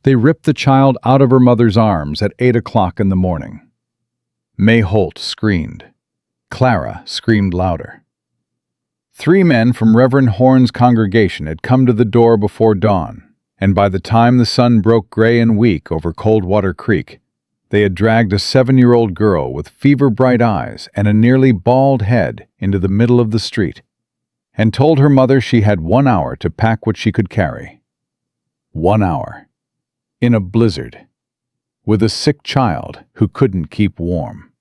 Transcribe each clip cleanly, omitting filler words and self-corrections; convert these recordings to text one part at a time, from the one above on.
They ripped the child out of her mother's arms at 8 o'clock in the morning. Mae Holt screamed. Clara screamed louder. 3 men from Reverend Horn's congregation had come to the door before dawn, and by the time the sun broke gray and weak over Coldwater Creek, they had dragged a 7-year-old girl with fever-bright eyes and a nearly bald head into the middle of the street, and told her mother she had 1 hour to pack what she could carry. 1 hour. In a blizzard. With a sick child who couldn't keep warm.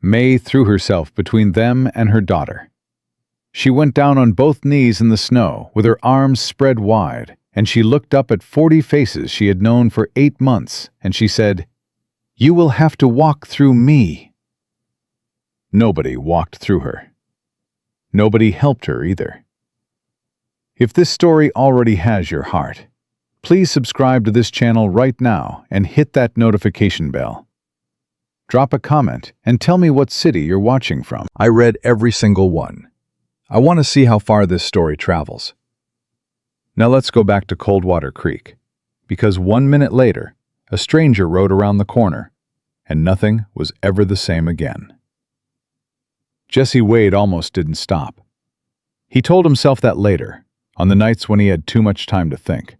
Mae threw herself between them and her daughter. She went down on both knees in the snow with her arms spread wide, and she looked up at 40 faces she had known for 8 months, and she said, "You will have to walk through me." Nobody walked through her. Nobody helped her either. If this story already has your heart, please subscribe to this channel right now and hit that notification bell. Drop a comment and tell me what city you're watching from. I read every single one. I want to see how far this story travels. Now let's go back to Coldwater Creek, because 1 minute later, a stranger rode around the corner, and nothing was ever the same again. Jesse Wade almost didn't stop. He told himself that later, on the nights when he had too much time to think.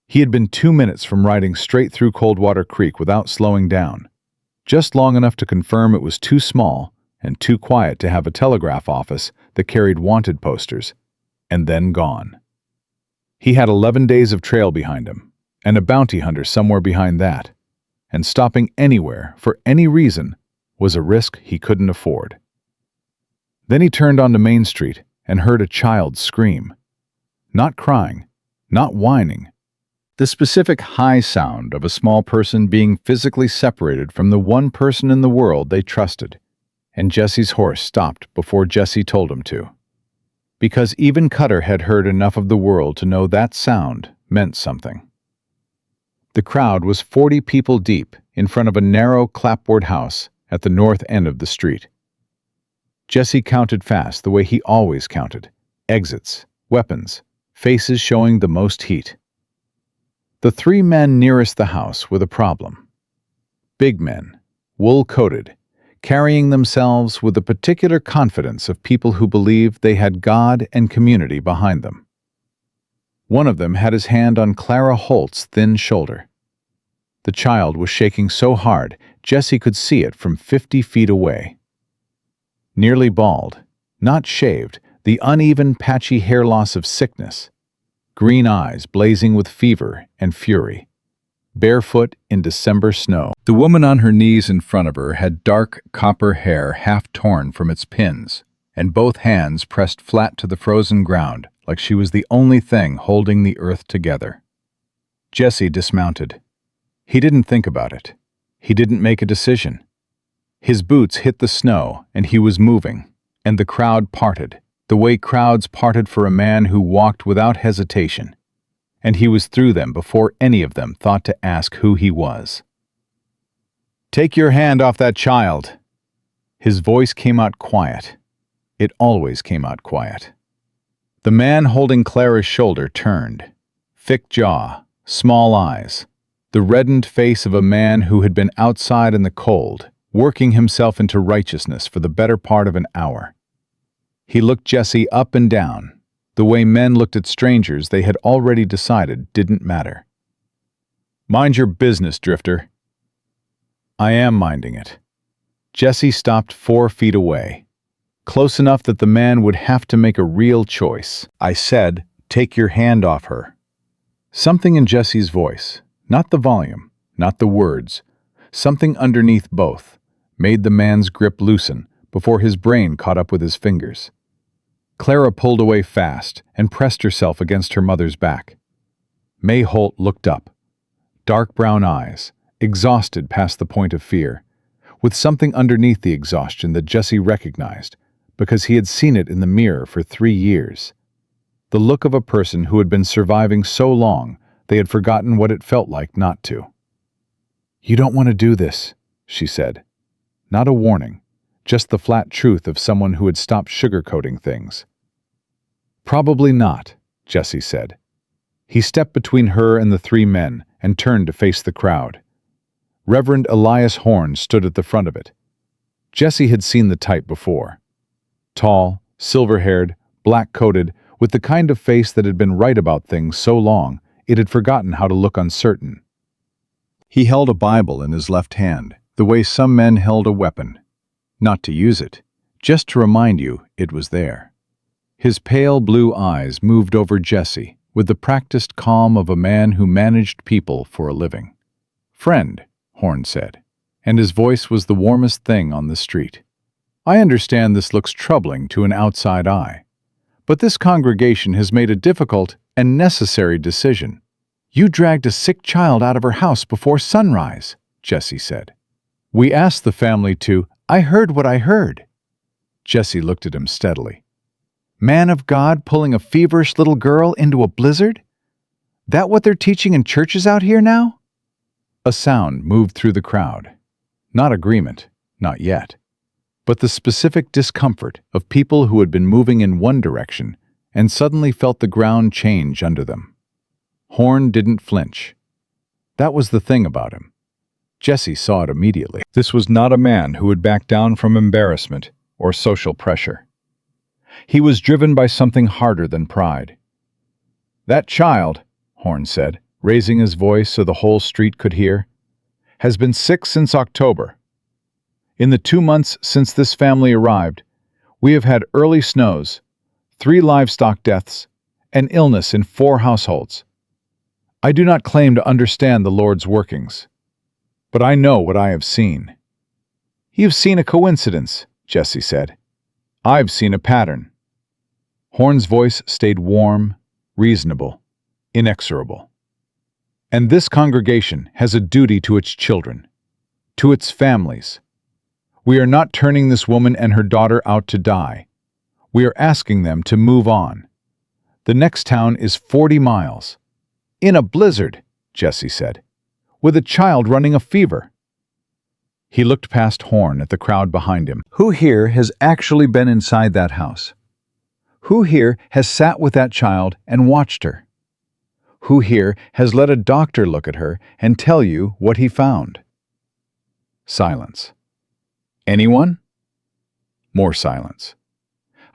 He had been 2 minutes from riding straight through Coldwater Creek without slowing down, just long enough to confirm it was too small and too quiet to have a telegraph office that carried wanted posters, and then gone. He had 11 days of trail behind him, and a bounty hunter somewhere behind that, and stopping anywhere for any reason was a risk he couldn't afford. Then he turned onto Main Street and heard a child scream. Not crying, not whining. The specific high sound of a small person being physically separated from the one person in the world they trusted. And Jesse's horse stopped before Jesse told him to. Because even Cutter had heard enough of the world to know that sound meant something. The crowd was 40 people deep in front of a narrow clapboard house at the north end of the street. Jesse counted fast the way he always counted. Exits, weapons, faces showing the most heat. The 3 men nearest the house were the problem. Big men, wool-coated, carrying themselves with the particular confidence of people who believed they had God and community behind them. One of them had his hand on Clara Holt's thin shoulder. The child was shaking so hard Jesse could see it from 50 feet away. Nearly bald, not shaved, the uneven, patchy hair loss of sickness, green eyes blazing with fever and fury. Barefoot in December snow. The woman on her knees in front of her had dark copper hair half torn from its pins, and both hands pressed flat to the frozen ground like she was the only thing holding the earth together. Jesse dismounted. He didn't think about it. He didn't make a decision. His boots hit the snow and he was moving, and the crowd parted, the way crowds parted for a man who walked without hesitation. And he was through them before any of them thought to ask who he was. "Take your hand off that child." His voice came out quiet. It always came out quiet. The man holding Clara's shoulder turned. Thick jaw, small eyes, the reddened face of a man who had been outside in the cold, working himself into righteousness for the better part of an hour. He looked Jesse up and down, the way men looked at strangers they had already decided didn't matter. "Mind your business, Drifter." "I am minding it." Jesse stopped 4 feet away, close enough that the man would have to make a real choice. "I said, take your hand off her." Something in Jesse's voice, not the volume, not the words, something underneath both, made the man's grip loosen before his brain caught up with his fingers. Clara pulled away fast and pressed herself against her mother's back. Mae Holt looked up. Dark brown eyes, exhausted past the point of fear, with something underneath the exhaustion that Jesse recognized, because he had seen it in the mirror for 3 years. The look of a person who had been surviving so long they had forgotten what it felt like not to. "You don't want to do this," she said. Not a warning, just the flat truth of someone who had stopped sugarcoating things. "Probably not," Jesse said. He stepped between her and the three men and turned to face the crowd. Reverend Elias Horn stood at the front of it. Jesse had seen the type before. Tall, silver-haired, black-coated, with the kind of face that had been right about things so long it had forgotten how to look uncertain. He held a Bible in his left hand, the way some men held a weapon. Not to use it, just to remind you it was there. His pale blue eyes moved over Jesse with the practiced calm of a man who managed people for a living. "Friend," Horn said, and his voice was the warmest thing on the street. "I understand this looks troubling to an outside eye, but this congregation has made a difficult and necessary decision." "You dragged a sick child out of her house before sunrise," Jesse said. "We asked the family to—" "I heard what I heard." Jesse looked at him steadily. "Man of God pulling a feverish little girl into a blizzard? That what they're teaching in churches out here now?" A sound moved through the crowd. Not agreement, not yet, but the specific discomfort of people who had been moving in one direction and suddenly felt the ground change under them. Horn didn't flinch. That was the thing about him. Jesse saw it immediately. This was not a man who would back down from embarrassment or social pressure. He was driven by something harder than pride. "That child," Horn said, raising his voice so the whole street could hear, "has been sick since October. In the 2 months since this family arrived, we have had early snows, 3 livestock deaths, and illness in 4 households. I do not claim to understand the Lord's workings, but I know what I have seen." "You've seen a coincidence," Jesse said. "I've seen a pattern." Horn's voice stayed warm, reasonable, inexorable. "And this congregation has a duty to its children, to its families. We are not turning this woman and her daughter out to die. We are asking them to move on. The next town is 40 miles. In a blizzard," Jesse said, "with a child running a fever." He looked past Horn at the crowd behind him. "Who here has actually been inside that house? Who here has sat with that child and watched her? Who here has let a doctor look at her and tell you what he found?" Silence. "Anyone?" More silence.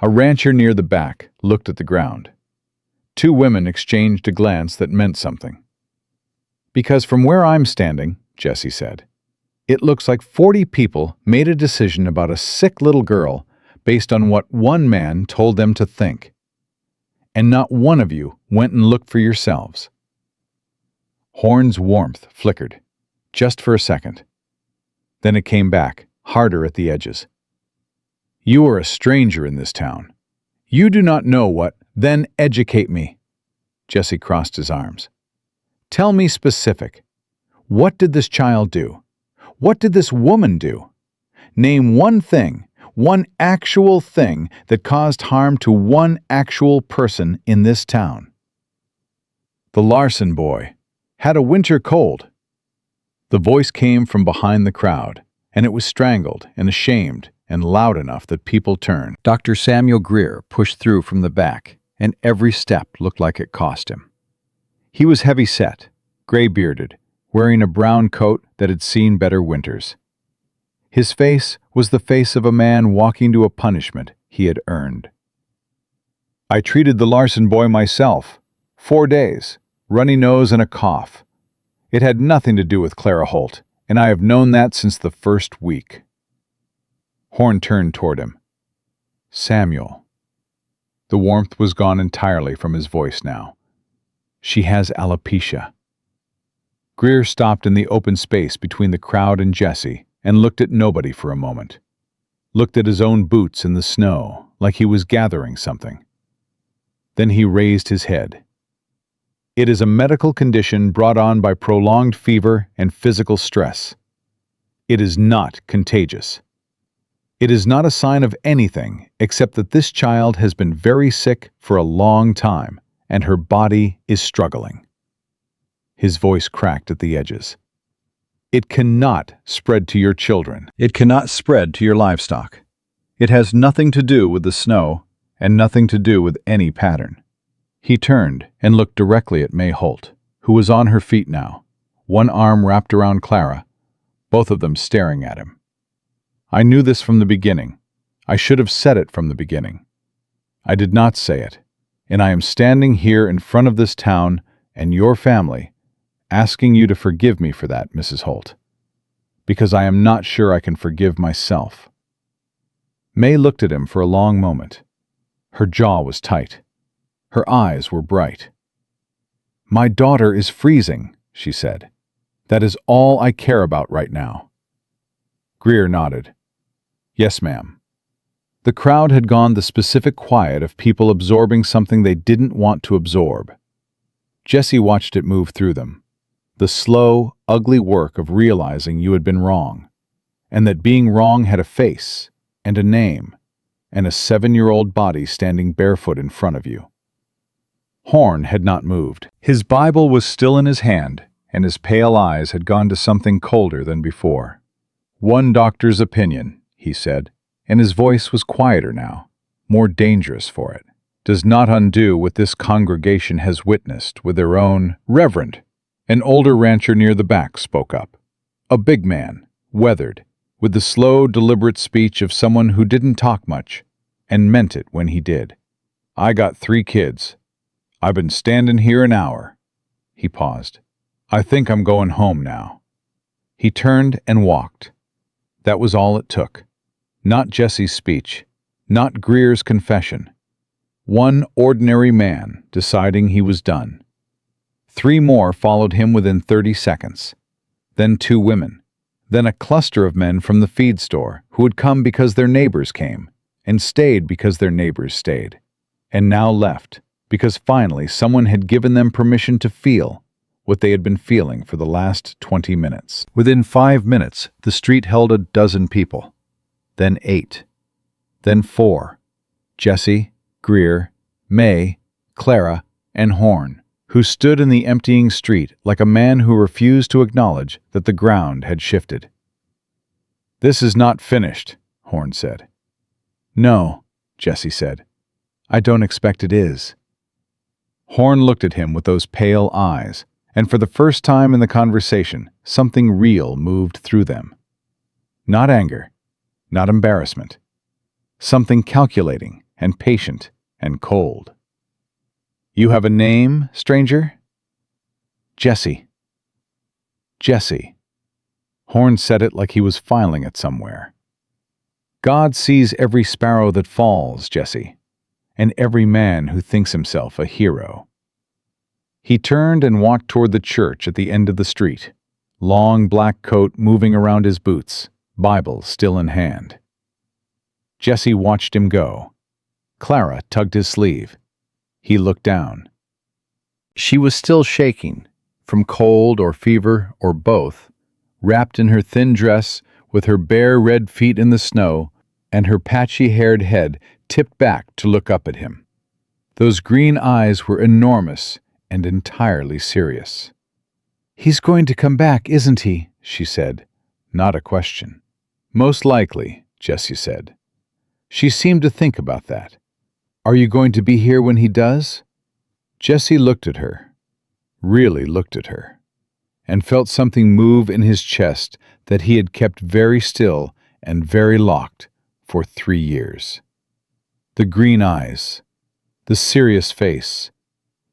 A rancher near the back looked at the ground. 2 women exchanged a glance that meant something. "Because from where I'm standing," Jesse said, "it looks like 40 people made a decision about a sick little girl based on what one man told them to think. And not one of you went and looked for yourselves." Horn's warmth flickered, just for a second. Then it came back, harder at the edges. "You are a stranger in this town. You do not know what— Then educate me." Jesse crossed his arms. "Tell me specific. What did this child do? What did this woman do? Name one thing, one actual thing that caused harm to one actual person in this town." "The Larson boy had a winter cold." The voice came from behind the crowd, and it was strangled and ashamed and loud enough that people turned. Dr. Samuel Greer pushed through from the back, and every step looked like it cost him. He was heavy-set, gray-bearded, wearing a brown coat that had seen better winters. His face was the face of a man walking to a punishment he had earned. "I treated the Larson boy myself. 4 days, runny nose and a cough. It had nothing to do with Clara Holt, and I have known that since the first week." Horn turned toward him. "Samuel." The warmth was gone entirely from his voice now. "She has alopecia." Greer stopped in the open space between the crowd and Jesse and looked at nobody for a moment. Looked at his own boots in the snow, like he was gathering something. Then he raised his head. "It is a medical condition brought on by prolonged fever and physical stress. It is not contagious. It is not a sign of anything except that this child has been very sick for a long time and her body is struggling." His voice cracked at the edges. "It cannot spread to your children. It cannot spread to your livestock. It has nothing to do with the snow and nothing to do with any pattern. He turned and looked directly at Mae Holt, who was on her feet now, one arm wrapped around Clara, both of them staring at him. I knew this from the beginning. I should have said it from the beginning. I did not say it, and I am standing here in front of this town and your family, asking you to forgive me for that, Mrs. Holt, because I am not sure I can forgive myself. Mae looked at him for a long moment. Her jaw was tight. Her eyes were bright. "My daughter is freezing," she said. "That is all I care about right now." Greer nodded. "Yes, ma'am." The crowd had gone the specific quiet of people absorbing something they didn't want to absorb. Jesse watched it move through them. The slow, ugly work of realizing you had been wrong, and that being wrong had a face and a name, and a 7-year-old body standing barefoot in front of you. Horn had not moved. His Bible was still in his hand, and his pale eyes had gone to something colder than before. "One doctor's opinion," he said, and his voice was quieter now, more dangerous for it, "does not undo what this congregation has witnessed with their own Reverend." An older rancher near the back spoke up. A big man, weathered, with the slow, deliberate speech of someone who didn't talk much, and meant it when he did. "I got 3 kids. I've been standing here an hour." He paused. "I think I'm going home now." He turned and walked. That was all it took. Not Jesse's speech, not Greer's confession. One ordinary man deciding he was done. 3 more followed him within 30 seconds. Then 2 women. Then a cluster of men from the feed store who had come because their neighbors came, and stayed because their neighbors stayed, and now left because finally someone had given them permission to feel what they had been feeling for the last 20 minutes. Within 5 minutes, the street held a dozen people. Then 8. Then 4. Jesse, Greer, Mae, Clara, and Horn, who stood in the emptying street like a man who refused to acknowledge that the ground had shifted. "This is not finished," Horn said. "No," Jesse said. "I don't expect it is." Horn looked at him with those pale eyes, and for the first time in the conversation, something real moved through them. Not anger, not embarrassment. Something calculating and patient and cold. "You have a name, stranger?" "Jesse." "Jesse." Horn said it like he was filing it somewhere. "God sees every sparrow that falls, Jesse, and every man who thinks himself a hero." He turned and walked toward the church at the end of the street, long black coat moving around his boots, Bible still in hand. Jesse watched him go. Clara tugged his sleeve. He looked down. She was still shaking, from cold or fever or both, wrapped in her thin dress with her bare red feet in the snow and her patchy-haired head tipped back to look up at him. Those green eyes were enormous and entirely serious. "He's going to come back, isn't he?" she said, not a question. "Most likely," Jesse said. She seemed to think about that. "Are you going to be here when he does?" Jesse looked at her, really looked at her, and felt something move in his chest that he had kept very still and very locked for 3 years. The green eyes, the serious face,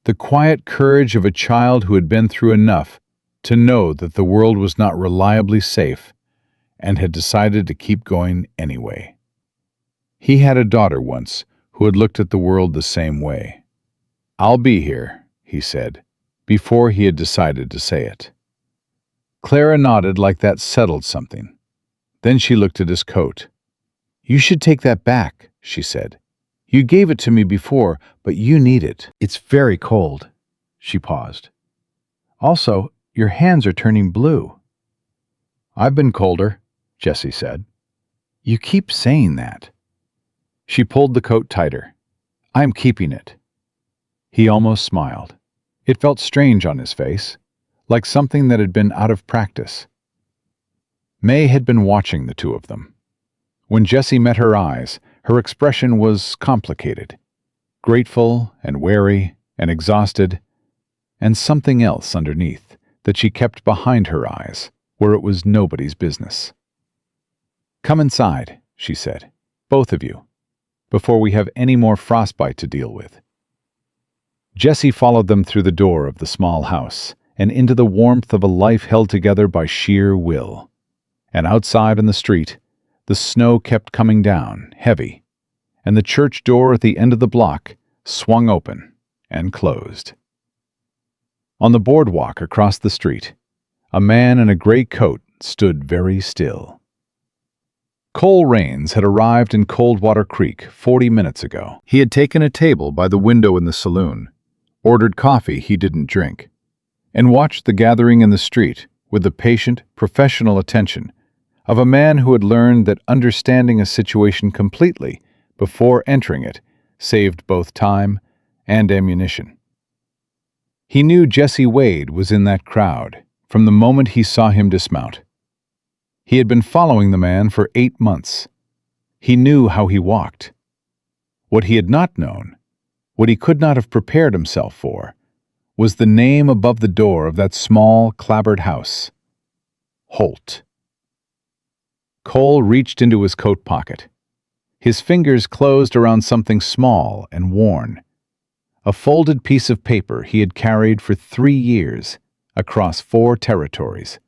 the quiet courage of a child who had been through enough to know that the world was not reliably safe and had decided to keep going anyway. He had a daughter once who had looked at the world the same way. "I'll be here," he said, before he had decided to say it. Clara nodded like that settled something. Then she looked at his coat. "You should take that back," she said. "You gave it to me before, but you need it. It's very cold." She paused. "Also, your hands are turning blue." "I've been colder," Jesse said. "You keep saying that." She pulled the coat tighter. "I'm keeping it." He almost smiled. It felt strange on his face, like something that had been out of practice. Mae had been watching the two of them. When Jessie met her eyes, her expression was complicated, grateful and wary and exhausted, and something else underneath that she kept behind her eyes, where it was nobody's business. "Come inside," she said, "both of you, before we have any more frostbite to deal with." Jesse followed them through the door of the small house and into the warmth of a life held together by sheer will. And outside in the street, the snow kept coming down, heavy, and the church door at the end of the block swung open and closed. On the boardwalk across the street, a man in a gray coat stood very still. Cole Raines had arrived in Coldwater Creek 40 minutes ago. He had taken a table by the window in the saloon, ordered coffee he didn't drink, and watched the gathering in the street with the patient, professional attention of a man who had learned that understanding a situation completely before entering it saved both time and ammunition. He knew Jesse Wade was in that crowd from the moment he saw him dismount. He had been following the man for 8 months. He knew how he walked. What he had not known, what he could not have prepared himself for, was the name above the door of that small, clapboard house. Holt. Cole reached into his coat pocket. His fingers closed around something small and worn. A folded piece of paper he had carried for 3 years across 4 territories,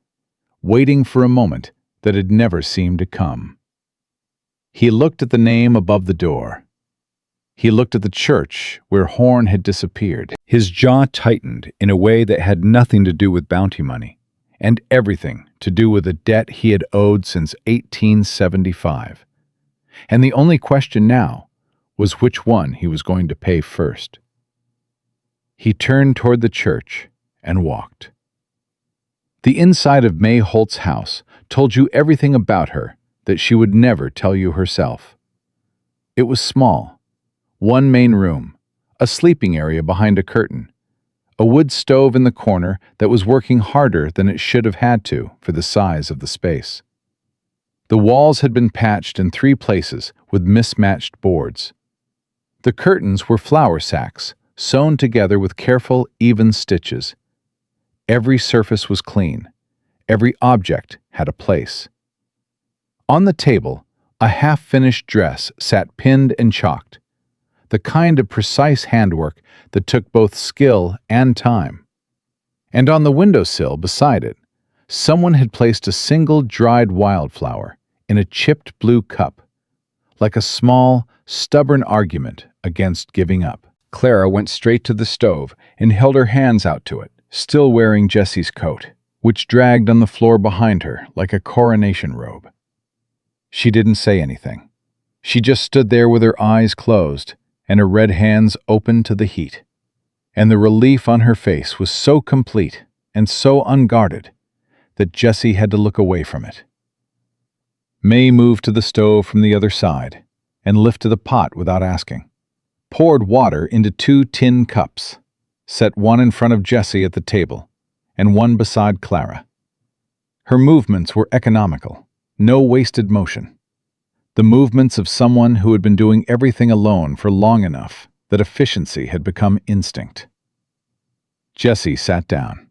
waiting for a moment that had never seemed to come. He looked at the name above the door. He looked at the church where Horn had disappeared. His jaw tightened in a way that had nothing to do with bounty money, and everything to do with a debt he had owed since 1875. And the only question now was which one he was going to pay first. He turned toward the church and walked. The inside of Mae Holt's house told you everything about her that she would never tell you herself. It was small. 1 main room, a sleeping area behind a curtain, a wood stove in the corner that was working harder than it should have had to for the size of the space. The walls had been patched in 3 places with mismatched boards. The curtains were flour sacks, sewn together with careful, even stitches. Every surface was clean. Every object had a place. On the table, a half-finished dress sat pinned and chalked, the kind of precise handwork that took both skill and time. And on the windowsill beside it, someone had placed a single dried wildflower in a chipped blue cup, like a small, stubborn argument against giving up. Clara went straight to the stove and held her hands out to it, still wearing Jesse's coat, which dragged on the floor behind her like a coronation robe. She didn't say anything. She just stood there with her eyes closed and her red hands open to the heat. And the relief on her face was so complete and so unguarded that Jesse had to look away from it. Mae moved to the stove from the other side and lifted a pot without asking, poured water into 2 tin cups, set one in front of Jesse at the table and one beside Clara. Her movements were economical, no wasted motion. The movements of someone who had been doing everything alone for long enough that efficiency had become instinct. Jesse sat down.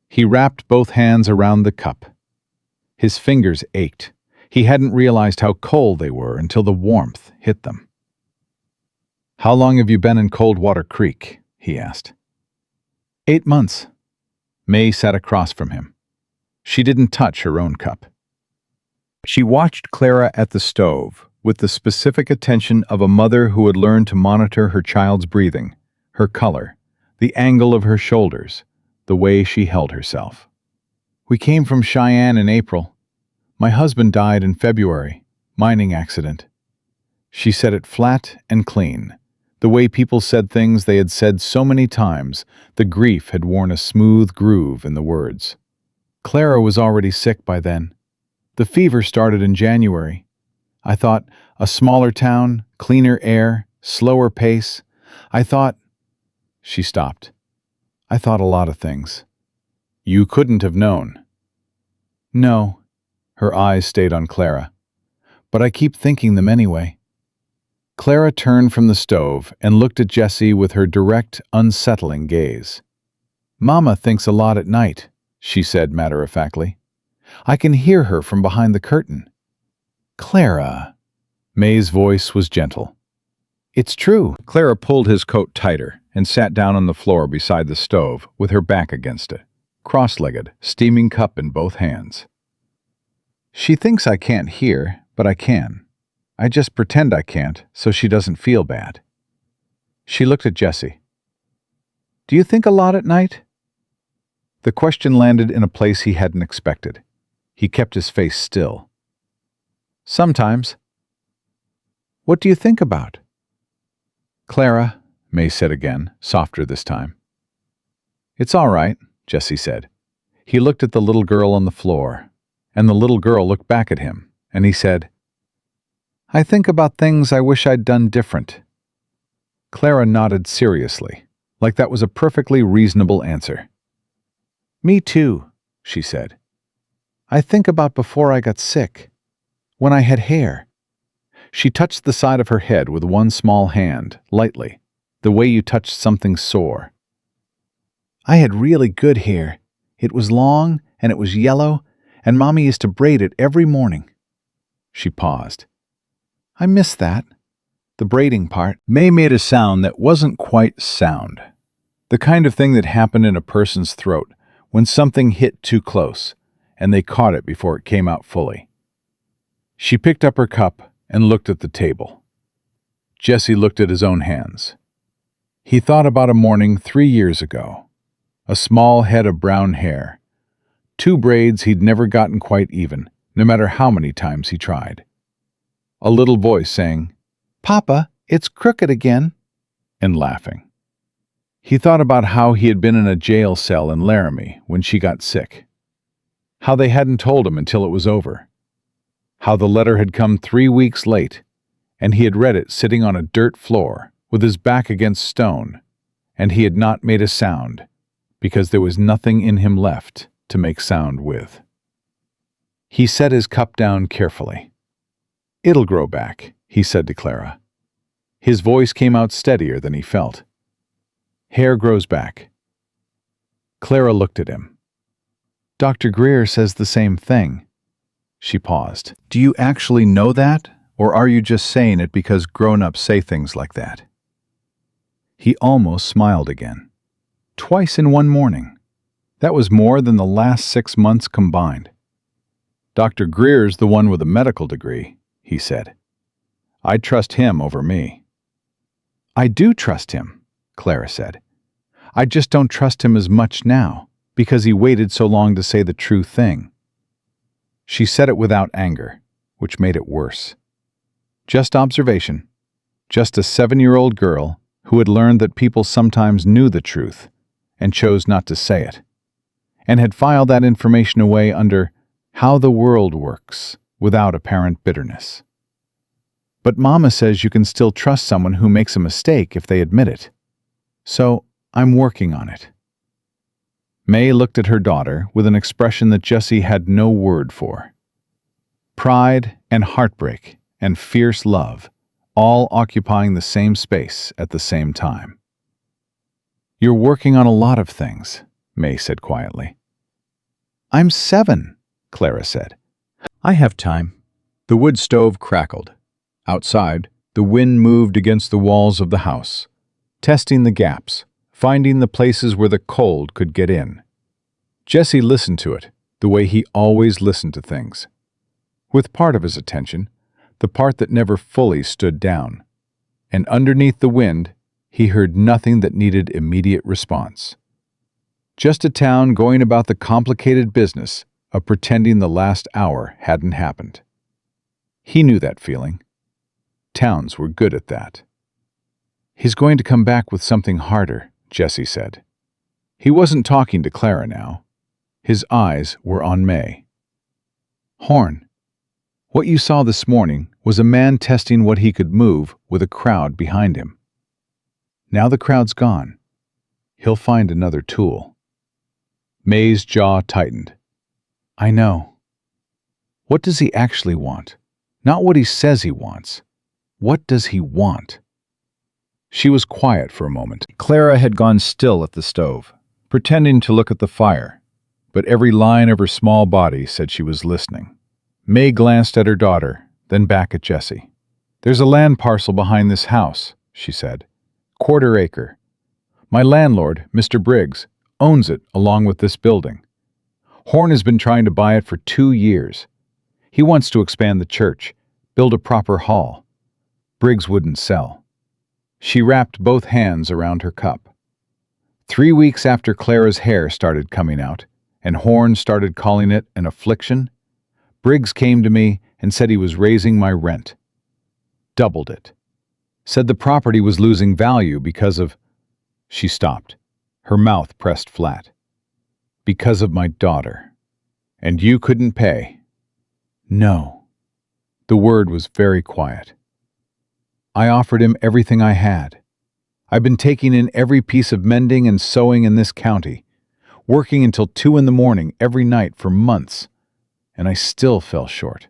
He wrapped both hands around the cup. His fingers ached. He hadn't realized how cold they were until the warmth hit them. "How long have you been in Coldwater Creek?" he asked. 8 months. Mae sat across from him. She didn't touch her own cup. She watched Clara at the stove with the specific attention of a mother who had learned to monitor her child's breathing, her color, the angle of her shoulders, the way she held herself. "We came from Cheyenne in April. My husband died in February, mining accident." She said it flat and clean, the way people said things they had said so many times. The grief had worn a smooth groove in the words. "Clara was already sick by then. The fever started in January. I thought, a smaller town, cleaner air, slower pace. I thought—" She stopped. "I thought a lot of things." "You couldn't have known." "No." Her eyes stayed on Clara. "But I keep thinking them anyway." Clara turned from the stove and looked at Jessie with her direct, unsettling gaze. "Mama thinks a lot at night," she said matter-of-factly. "I can hear her from behind the curtain." "Clara." Mae's voice was gentle. "It's true." Clara pulled his coat tighter and sat down on the floor beside the stove with her back against it, cross-legged, steaming cup in both hands. "She thinks I can't hear, but I can. I just pretend I can't so she doesn't feel bad." She looked at Jessie. "Do you think a lot at night?" The question landed in a place he hadn't expected. He kept his face still. "Sometimes." "What do you think about?" "Clara," Mae said again, softer this time. "It's all right," Jessie said. He looked at the little girl on the floor, and the little girl looked back at him, and he said, "I think about things I wish I'd done different." Clara nodded seriously, like that was a perfectly reasonable answer. "Me too," she said. "I think about before I got sick, when I had hair." She touched the side of her head with one small hand, lightly, the way you touched something sore. "I had really good hair. It was long, and it was yellow, and Mommy used to braid it every morning." She paused. "I miss that. The braiding part." Mae made a sound that wasn't quite sound. The kind of thing that happened in a person's throat when something hit too close, and they caught it before it came out fully. She picked up her cup and looked at the table. Jessie looked at his own hands. He thought about a morning 3 years ago. A small head of brown hair. 2 braids he'd never gotten quite even, no matter how many times he tried. A little voice saying, "Papa, it's crooked again," and laughing. He thought about how he had been in a jail cell in Laramie when she got sick. How they hadn't told him until it was over. How the letter had come 3 weeks late, and he had read it sitting on a dirt floor with his back against stone, and he had not made a sound because there was nothing in him left to make sound with. He set his cup down carefully. "It'll grow back," he said to Clara. His voice came out steadier than he felt. "Hair grows back." Clara looked at him. "Dr. Greer says the same thing." She paused. "Do you actually know that, or are you just saying it because grown-ups say things like that?" He almost smiled again. Twice in one morning. That was more than the last 6 months combined. "Dr. Greer's the one with a medical degree," he said. "I'd trust him over me." "I do trust him," Clara said. "I just don't trust him as much now, because he waited so long to say the true thing." She said it without anger, which made it worse. Just observation. Just a 7-year-old girl who had learned that people sometimes knew the truth and chose not to say it, and had filed that information away under "how the world works" without apparent bitterness. "But Mama says you can still trust someone who makes a mistake if they admit it. So I'm working on it." Mae looked at her daughter with an expression that Jessie had no word for. Pride and heartbreak and fierce love, all occupying the same space at the same time. "You're working on a lot of things," Mae said quietly. "I'm 7, Clara said. "I have time." The wood stove crackled. Outside, the wind moved against the walls of the house, testing the gaps, finding the places where the cold could get in. Jessie listened to it, the way he always listened to things. With part of his attention, the part that never fully stood down. And underneath the wind, he heard nothing that needed immediate response. Just a town going about the complicated business of pretending the last hour hadn't happened. He knew that feeling. Towns were good at that. "He's going to come back with something harder," Jessie said. He wasn't talking to Clara now. His eyes were on Mae. "Horn, what you saw this morning was a man testing what he could move with a crowd behind him. Now the crowd's gone. He'll find another tool." Mae's jaw tightened. "I know. What does he actually want? Not what he says he wants. What does he want? She was quiet for a moment. Clara had gone still at the stove, pretending to look at the fire, but every line of her small body said she was listening. Mae glanced at her daughter, then back at Jessie. "There's a land parcel behind this house," she said. "Quarter acre. My landlord, Mr. Briggs, owns it along with this building. Horn has been trying to buy it for 2 years. He wants to expand the church, build a proper hall. Briggs wouldn't sell." She wrapped both hands around her cup. 3 weeks after Clara's hair started coming out, and Horn started calling it an affliction, Briggs came to me and said he was raising my rent. Doubled it. Said the property was losing value because of... She stopped, her mouth pressed flat. "Because of my daughter. And you couldn't pay." "No." The word was very quiet. "I offered him everything I had. I've been taking in every piece of mending and sewing in this county, working until 2 in the morning every night for months, and I still fell short.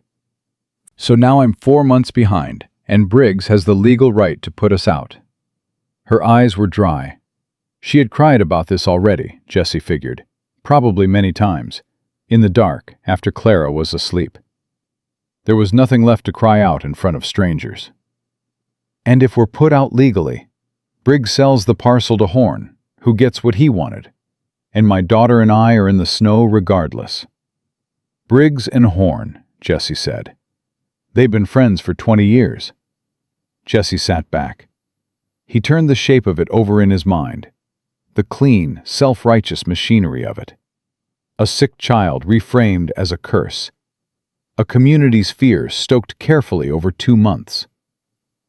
So now I'm 4 months behind, and Briggs has the legal right to put us out." Her eyes were dry. She had cried about this already, Jessie figured, probably many times, in the dark after Clara was asleep. There was nothing left to cry out in front of strangers. "And if we're put out legally, Briggs sells the parcel to Horn, who gets what he wanted, and my daughter and I are in the snow regardless." "Briggs and Horn," Jessie said. "They've been friends for 20 years. Jessie sat back. He turned the shape of it over in his mind, the clean, self-righteous machinery of it. A sick child reframed as a curse. A community's fears stoked carefully over 2 months.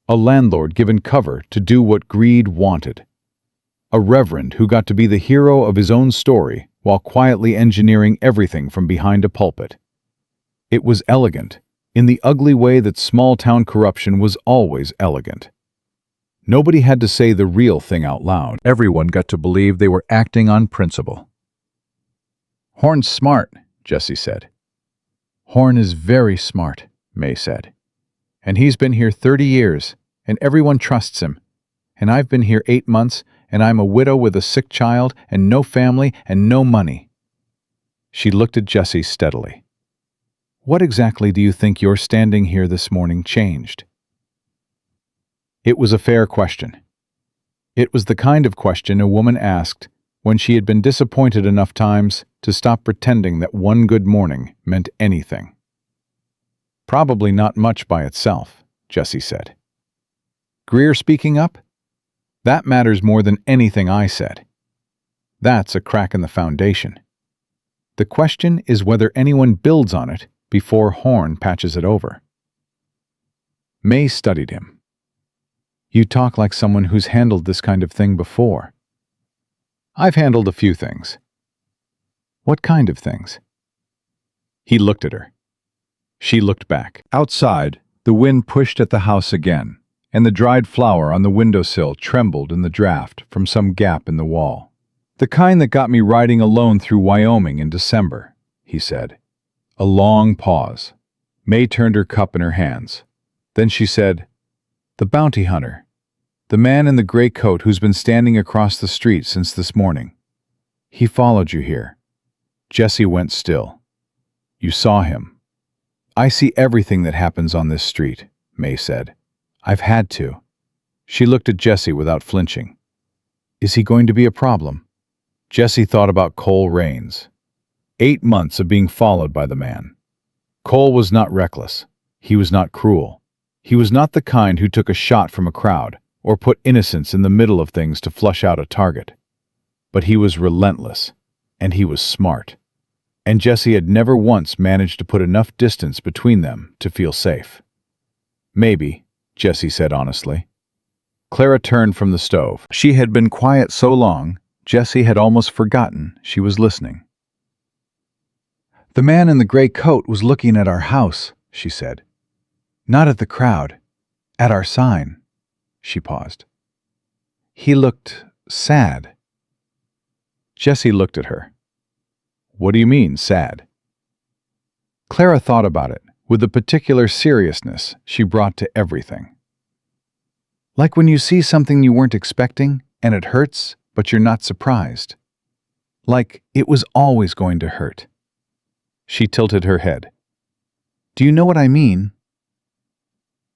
A landlord given cover to do what greed wanted. A reverend who got to be the hero of his own story while quietly engineering everything from behind a pulpit. It was elegant, in the ugly way that small-town corruption was always elegant. Nobody had to say the real thing out loud. Everyone got to believe they were acting on principle. "Horn's smart," Jessie said. "Horn is very smart," Mae said. "And he's been here 30 years, and everyone trusts him. And I've been here 8 months, and I'm a widow with a sick child and no family and no money." She looked at Jessie steadily. "What exactly do you think your standing here this morning changed?" It was a fair question. It was the kind of question a woman asked when she had been disappointed enough times to stop pretending that one good morning meant anything. "Probably not much by itself," Jessie said. "Greer speaking up? That matters more than anything I said. That's a crack in the foundation. The question is whether anyone builds on it before Horn patches it over." Mae studied him. "You talk like someone who's handled this kind of thing before." "I've handled a few things." "What kind of things?" He looked at her. She looked back. Outside, the wind pushed at the house again, and the dried flower on the windowsill trembled in the draft from some gap in the wall. "The kind that got me riding alone through Wyoming in December," he said. A long pause. Mae turned her cup in her hands. Then she said, "The bounty hunter. The man in the gray coat who's been standing across the street since this morning. He followed you here." Jessie went still. "You saw him." "I see everything that happens on this street," Mae said. "I've had to." She looked at Jessie without flinching. "Is he going to be a problem?" Jessie thought about Cole Raines. 8 months of being followed by the man. Cole was not reckless. He was not cruel. He was not the kind who took a shot from a crowd or put innocence in the middle of things to flush out a target. But he was relentless, and he was smart. And Jessie had never once managed to put enough distance between them to feel safe. "Maybe," Jessie said honestly. Clara turned from the stove. She had been quiet so long, Jessie had almost forgotten she was listening. "The man in the gray coat was looking at our house," she said. "Not at the crowd. At our sign." She paused. "He looked sad." Jessie looked at her. "What do you mean, sad?" Clara thought about it with the particular seriousness she brought to everything. Like when you see something you weren't expecting, and it hurts, but you're not surprised. Like it was always going to hurt. She tilted her head. Do you know what I mean?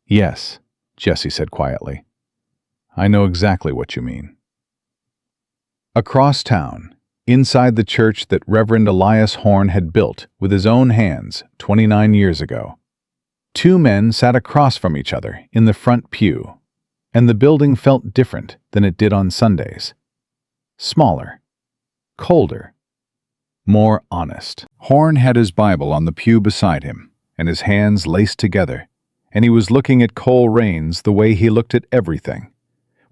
Yes, Jessie said quietly. I know exactly what you mean. Across town, inside the church that Reverend Elias Horn had built with his own hands 29 years ago, two men sat across from each other in the front pew, and the building felt different than it did on Sundays. Smaller, colder, more honest. Horn had his Bible on the pew beside him, and his hands laced together, and he was looking at Cole Raines the way he looked at everything,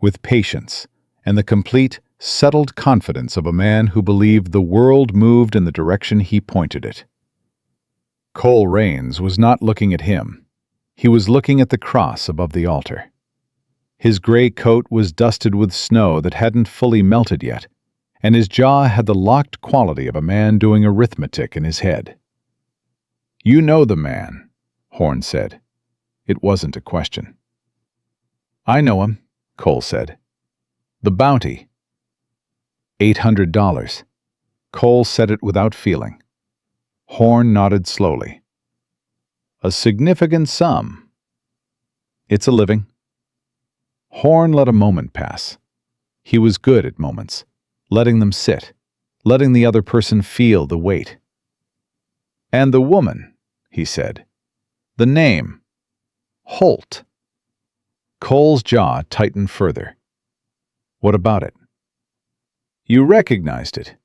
with patience and the complete, settled confidence of a man who believed the world moved in the direction he pointed it. Cole Raines was not looking at him. He was looking at the cross above the altar. His gray coat was dusted with snow that hadn't fully melted yet, and his jaw had the locked quality of a man doing arithmetic in his head. You know the man, Horn said. It wasn't a question. I know him, Cole said. The bounty. $800. Cole said it without feeling. Horn nodded slowly. A significant sum. It's a living. Horn let a moment pass. He was good at moments, letting them sit, letting the other person feel the weight. And the woman, he said. The name. Holt. Cole's jaw tightened further. What about it? You recognized it.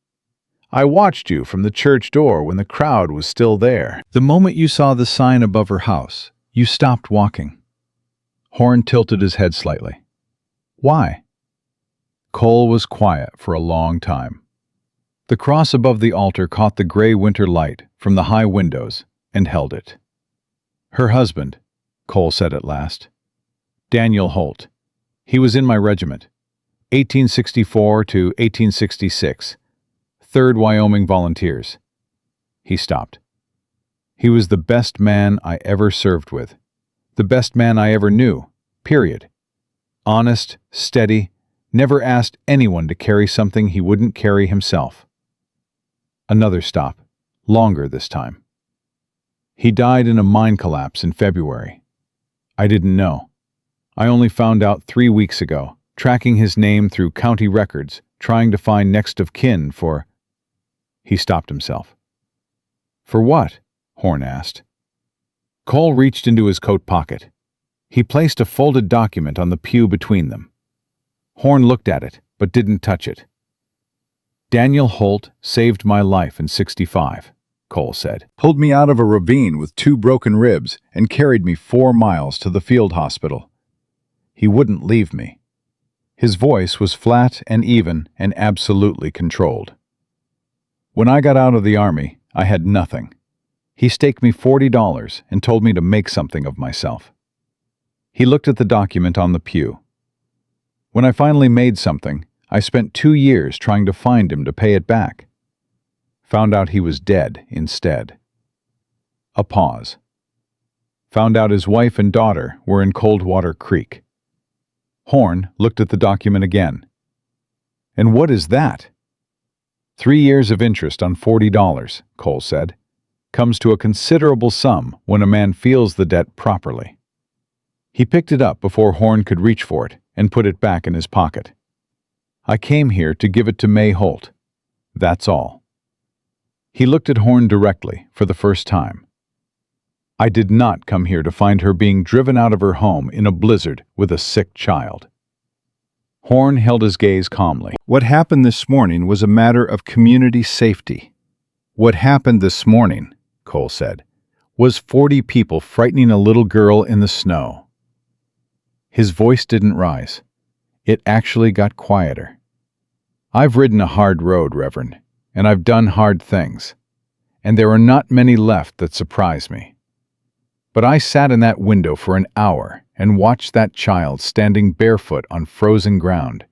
I watched you from the church door when the crowd was still there. The moment you saw the sign above her house, you stopped walking. Horn tilted his head slightly. Why? Cole was quiet for a long time. The cross above the altar caught the gray winter light from the high windows and held it. Her husband, Cole said at last. Daniel Holt. He was in my regiment, 1864 to 1866, 3rd Wyoming Volunteers. He stopped. He was the best man I ever served with, the best man I ever knew, period. Honest, steady, never asked anyone to carry something he wouldn't carry himself. Another stop, longer this time. He died in a mine collapse in February. I didn't know. I only found out 3 weeks ago, tracking his name through county records, trying to find next of kin for... He stopped himself. For what? Horn asked. Cole reached into his coat pocket. He placed a folded document on the pew between them. Horn looked at it, but didn't touch it. Daniel Holt saved my life in '65, Cole said. Pulled me out of a ravine with 2 broken ribs and carried me 4 miles to the field hospital. He wouldn't leave me. His voice was flat and even and absolutely controlled. When I got out of the Army, I had nothing. He staked me $40 and told me to make something of myself. He looked at the document on the pew. When I finally made something, I spent 2 years trying to find him to pay it back. Found out he was dead instead. A pause. Found out his wife and daughter were in Coldwater Creek. Horn looked at the document again. And what is that? 3 years of interest on $40, Cole said, comes to a considerable sum when a man feels the debt properly. He picked it up before Horn could reach for it and put it back in his pocket. I came here to give it to Mae Holt. That's all. He looked at Horn directly for the first time. I did not come here to find her being driven out of her home in a blizzard with a sick child. Horn held his gaze calmly. What happened this morning was a matter of community safety. What happened this morning, Cole said, was 40 people frightening a little girl in the snow. His voice didn't rise. It actually got quieter. I've ridden a hard road, Reverend, and I've done hard things, and there are not many left that surprise me. But I sat in that window for an hour and watched that child standing barefoot on frozen ground,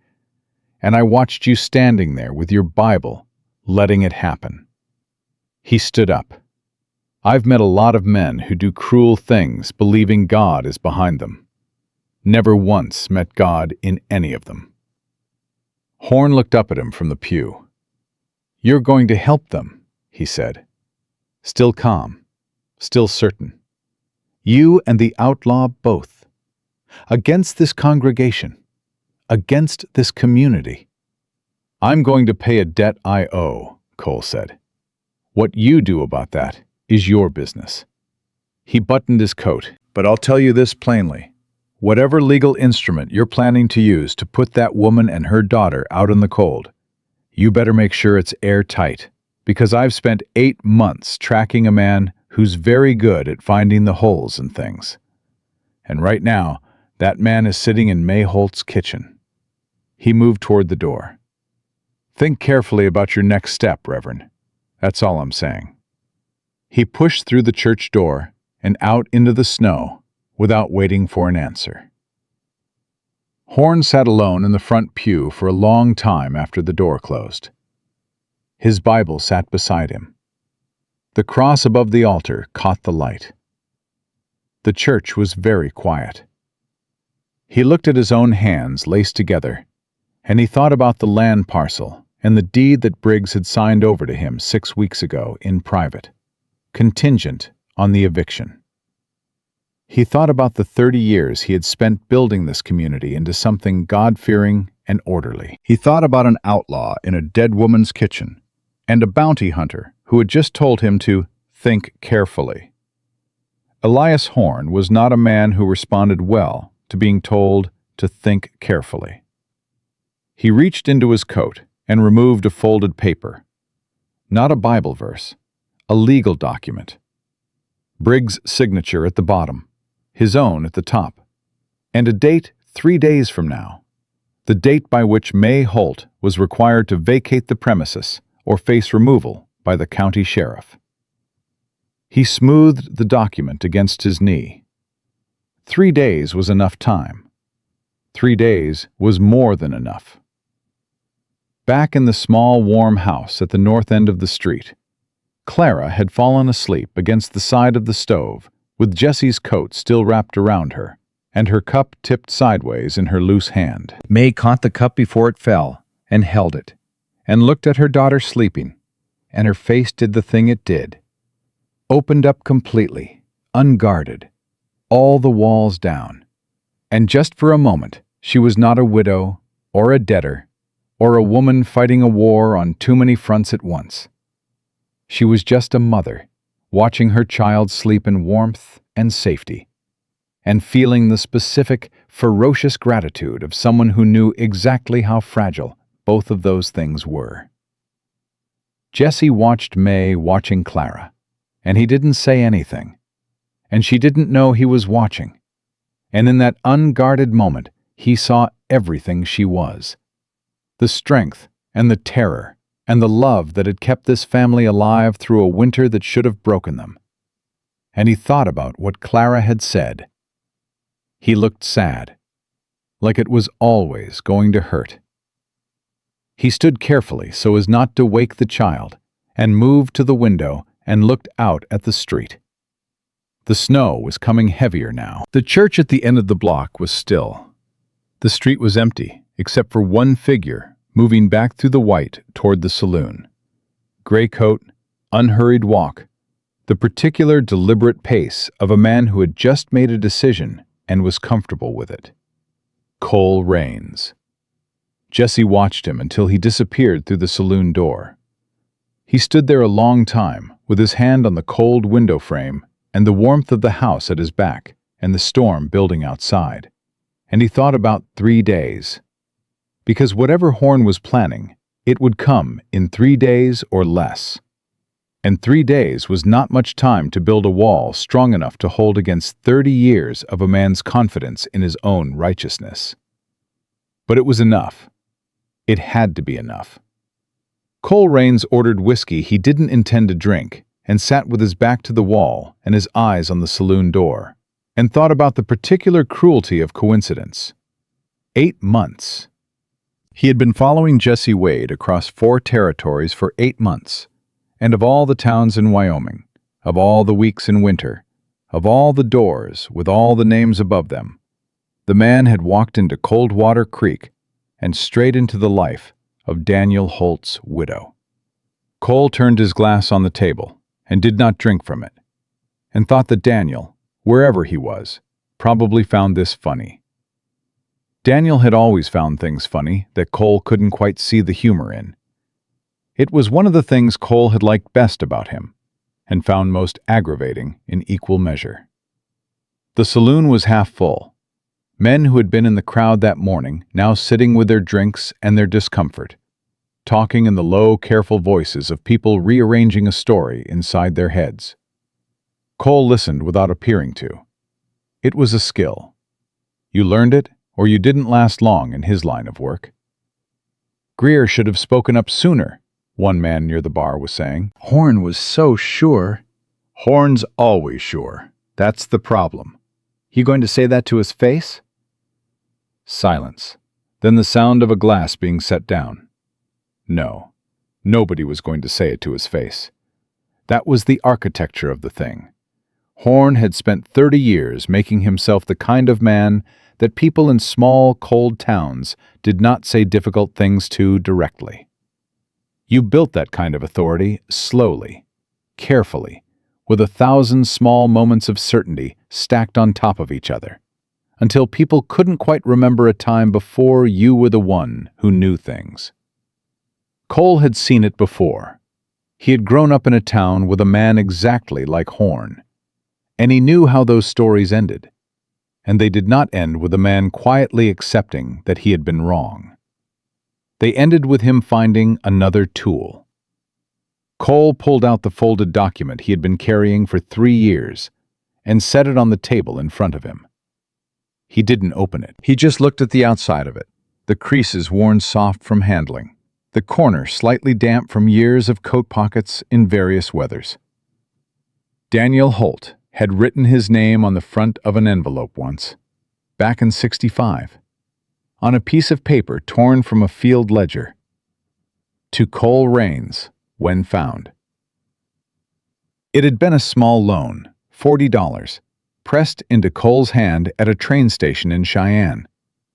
and I watched you standing there with your Bible, letting it happen. He stood up. I've met a lot of men who do cruel things believing God is behind them. never once met God in any of them. Horn looked up at him from the pew. "You're going to help them," he said, still calm, still certain. "You and the outlaw both. Against this congregation. Against this community." "I'm going to pay a debt I owe," Cole said. "What you do about that is your business." He buttoned his coat. "But I'll tell you this plainly. Whatever legal instrument you're planning to use to put that woman and her daughter out in the cold, you better make sure it's airtight, because I've spent 8 months tracking a man who's very good at finding the holes in things. And right now, that man is sitting in Mae Holt's kitchen." He moved toward the door. "Think carefully about your next step, Reverend. That's all I'm saying." He pushed through the church door and out into the snow without waiting for an answer. Horn sat alone in the front pew for a long time after the door closed. His Bible sat beside him. The cross above the altar caught the light. The church was very quiet. He looked at his own hands laced together, and he thought about the land parcel and the deed that Briggs had signed over to him 6 weeks ago in private, contingent on the eviction. He thought about the 30 years he had spent building this community into something God-fearing and orderly. He thought about an outlaw in a dead woman's kitchen and a bounty hunter who had just told him to think carefully. Elias Horn was not a man who responded well to being told to think carefully. He reached into his coat and removed a folded paper. Not a Bible verse, a legal document. Briggs' signature at the bottom, his own at the top, and a date 3 days from now, the date by which Mae Holt was required to vacate the premises or face removal by the county sheriff. He smoothed the document against his knee. 3 days was enough time. 3 days was more than enough. Back in the small, warm house at the north end of the street, Clara had fallen asleep against the side of the stove, with Jesse's coat still wrapped around her, and her cup tipped sideways in her loose hand. Mae caught the cup before it fell, and held it, and looked at her daughter sleeping, and her face did the thing it did. Opened up completely, unguarded, all the walls down. And just for a moment, she was not a widow, or a debtor, or a woman fighting a war on too many fronts at once. She was just a mother, watching her child sleep in warmth and safety, and feeling the specific, ferocious gratitude of someone who knew exactly how fragile both of those things were. Jesse watched Mae watching Clara, and he didn't say anything, and she didn't know he was watching, and in that unguarded moment he saw everything she was. The strength and the terror and the love that had kept this family alive through a winter that should have broken them. And he thought about what Clara had said. He looked sad, like it was always going to hurt. He stood carefully so as not to wake the child, and moved to the window and looked out at the street. The snow was coming heavier now. The church at the end of the block was still. The street was empty, except for one figure moving back through the white toward the saloon. Gray coat, unhurried walk, the particular deliberate pace of a man who had just made a decision and was comfortable with it. Cole Raines. Jesse watched him until he disappeared through the saloon door. He stood there a long time, with his hand on the cold window frame and the warmth of the house at his back and the storm building outside. And he thought about 3 days. Because whatever Horn was planning, it would come in 3 days or less. And 3 days was not much time to build a wall strong enough to hold against 30 years of a man's confidence in his own righteousness. But it was enough. It had to be enough. Cole Raines ordered whiskey he didn't intend to drink and sat with his back to the wall and his eyes on the saloon door, and thought about the particular cruelty of coincidence. 8 months. He had been following Jesse Wade across 4 territories for 8 months, and of all the towns in Wyoming, of all the weeks in winter, of all the doors with all the names above them, The man had walked into Coldwater Creek and straight into the life of Daniel Holt's widow. Cole turned his glass on the table and did not drink from it, and thought that Daniel, wherever he was, probably found this funny. Daniel had always found things funny that Cole couldn't quite see the humor in. It was one of the things Cole had liked best about him, and found most aggravating in equal measure. The saloon was half full. Men who had been in the crowd that morning now sitting with their drinks and their discomfort, talking in the low, careful voices of people rearranging a story inside their heads. Cole listened without appearing to. It was a skill. You learned it, or you didn't last long in his line of work. Greer should have spoken up sooner, one man near the bar was saying. Horn was so sure. Horn's always sure. That's the problem. You going to say that to his face? Silence. Then the sound of a glass being set down. No, nobody was going to say it to his face. That was the architecture of the thing. Horn had spent 30 years making himself the kind of man that people in small, cold towns did not say difficult things to directly. You built that kind of authority slowly, carefully, with 1,000 small moments of certainty stacked on top of each other, until people couldn't quite remember a time before you were the one who knew things. Cole had seen it before. He had grown up in a town with a man exactly like Horn, and he knew how those stories ended, and they did not end with a man quietly accepting that he had been wrong. They ended with him finding another tool. Cole pulled out the folded document he had been carrying for 3 years and set it on the table in front of him. He didn't open it. He just looked at the outside of it, the creases worn soft from handling, the corner slightly damp from years of coat pockets in various weathers. Daniel Holt had written his name on the front of an envelope once, back in '65, on a piece of paper torn from a field ledger. To Cole Raines, when found. It had been a small loan, $40, pressed into Cole's hand at a train station in Cheyenne,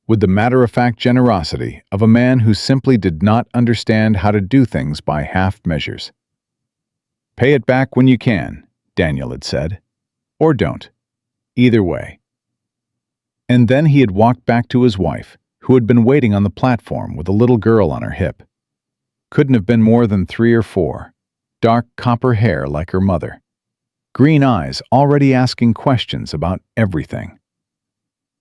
with the matter-of-fact generosity of a man who simply did not understand how to do things by half measures. "Pay it back when you can," Daniel had said. "Or don't. Either way." And then he had walked back to his wife, who had been waiting on the platform with a little girl on her hip. Couldn't have been more than 3 or 4, dark copper hair like her mother. Green eyes already asking questions about everything.